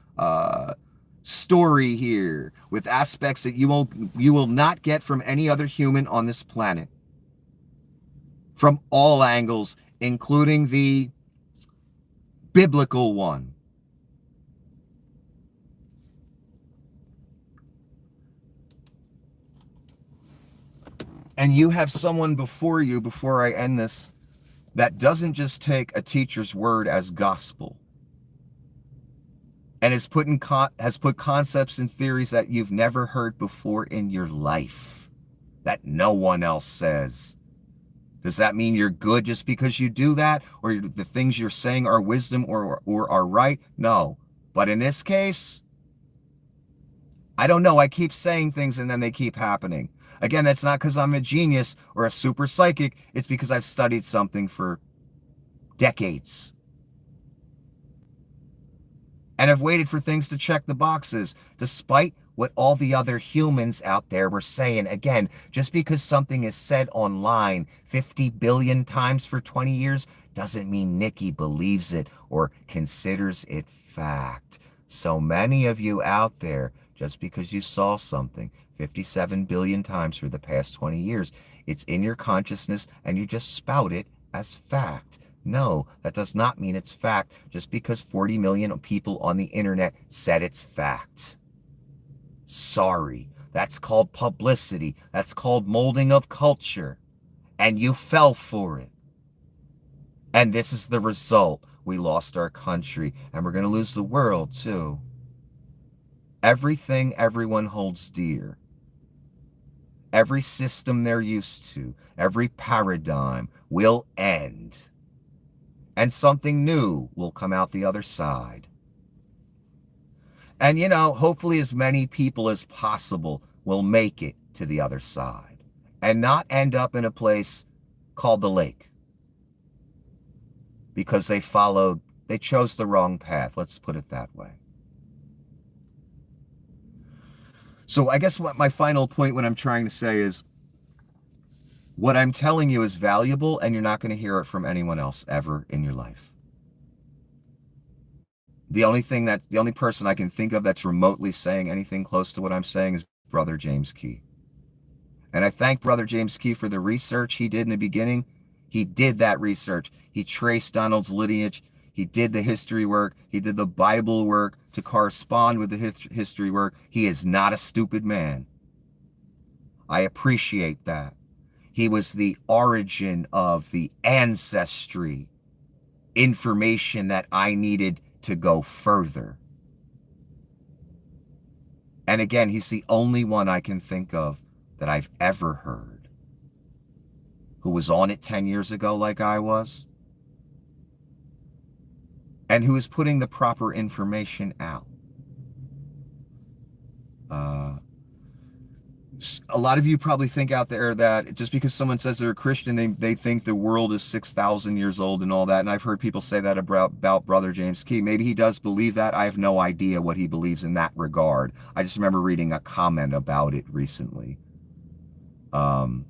story here with aspects that you will not get from any other human on this planet. From all angles, including the biblical one. And you have someone before you, before I end this, that doesn't just take a teacher's word as gospel and has put concepts and theories that you've never heard before in your life that no one else says. Does that mean you're good just because you do that, or the things you're saying are wisdom or are right? No. But in this case, I don't know. I keep saying things and then they keep happening. Again, that's not because I'm a genius or a super psychic. It's because I've studied something for decades. and have waited for things to check the boxes, despite what all the other humans out there were saying. Again, just because something is said online 50 billion times for 20 years doesn't mean Nikki believes it or considers it fact. So many of you out there, just because you saw something 57 billion times for the past 20 years, it's in your consciousness and you just spout it as fact. No, that does not mean it's fact just because 40 million people on the internet said it's fact. Sorry, that's called publicity. That's called molding of culture. And you fell for it. And this is the result. We lost our country, and we're going to lose the world too. Everything everyone holds dear, every system they're used to, every paradigm will end. And something new will come out the other side. And, hopefully as many people as possible will make it to the other side and not end up in a place called the lake because they chose the wrong path. Let's put it that way. So I guess what my final point, what I'm trying to say is, what I'm telling you is valuable, and you're not going to hear it from anyone else ever in your life. The only person I can think of that's remotely saying anything close to what I'm saying is Brother James Key. And I thank Brother James Key for the research he did in the beginning. He did that research. He traced Donald's lineage. He did the history work. He did the Bible work to correspond with the history work. He is not a stupid man. I appreciate that. He was the origin of the ancestry information that I needed to go further. And again, he's the only one I can think of that I've ever heard who was on it 10 years ago like I was, and who is putting the proper information out. A lot of you probably think out there that just because someone says they're a Christian, they think the world is 6,000 years old and all that. And I've heard people say that about Brother James Key. Maybe he does believe that. I have no idea what he believes in that regard. I just remember reading a comment about it recently. I'm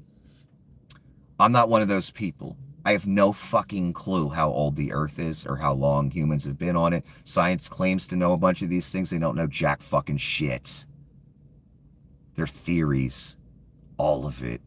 not one of those people. I have no fucking clue how old the earth is or how long humans have been on it. Science claims to know a bunch of these things. They don't know jack fucking shit. They're theories. All of it.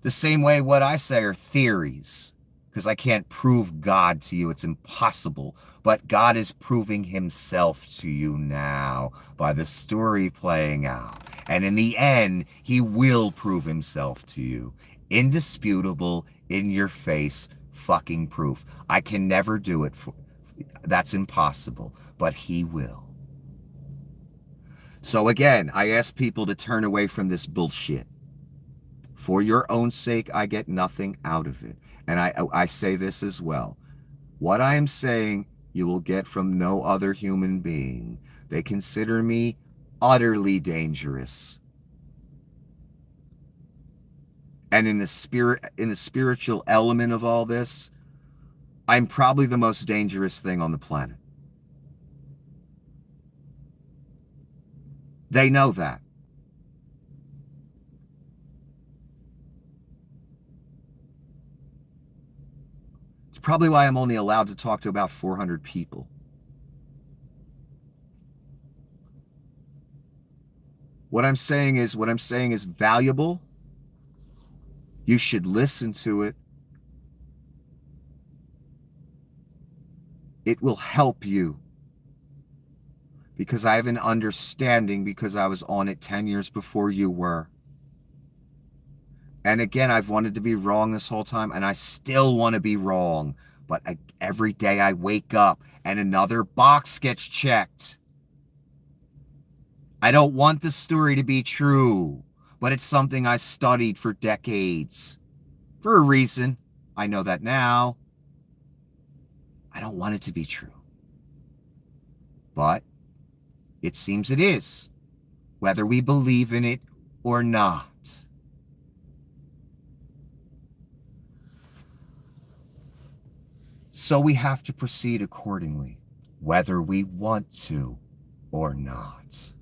The same way what I say are theories. Because I can't prove God to you. It's impossible. But God is proving himself to you now by the story playing out. And in the end, he will prove himself to you. Indisputable, in your face, fucking proof. I can never do it. That's impossible. But he will. So again, I ask people to turn away from this bullshit. For your own sake, I get nothing out of it. And I say this as well. What I am saying, you will get from no other human being. They consider me utterly dangerous. And in the spiritual element of all this, I'm probably the most dangerous thing on the planet. They know that. It's probably why I'm only allowed to talk to about 400 people. What I'm saying is valuable. You should listen to it. It will help you. Because I have an understanding because I was on it 10 years before you were. And again, I've wanted to be wrong this whole time, and I still want to be wrong. But every day I wake up and another box gets checked. I don't want the story to be true, but it's something I studied for decades. For a reason. I know that now. I don't want it to be true. But it seems it is, whether we believe in it or not. So we have to proceed accordingly. whether we want to or not.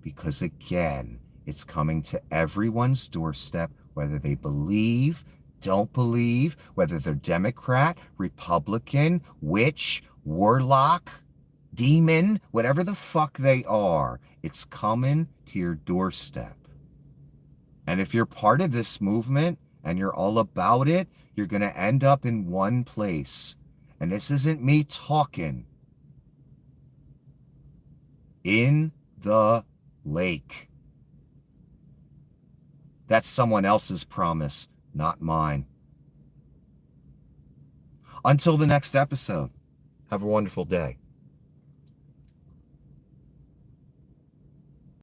Because again, it's coming to everyone's doorstep, whether they believe, don't believe, whether they're Democrat, Republican, witch, warlock, demon, whatever the fuck they are. It's coming to your doorstep. And if you're part of this movement and you're all about it, you're going to end up in one place. And this isn't me talking. In the lake. That's someone else's promise, not mine. Until the next episode, have a wonderful day.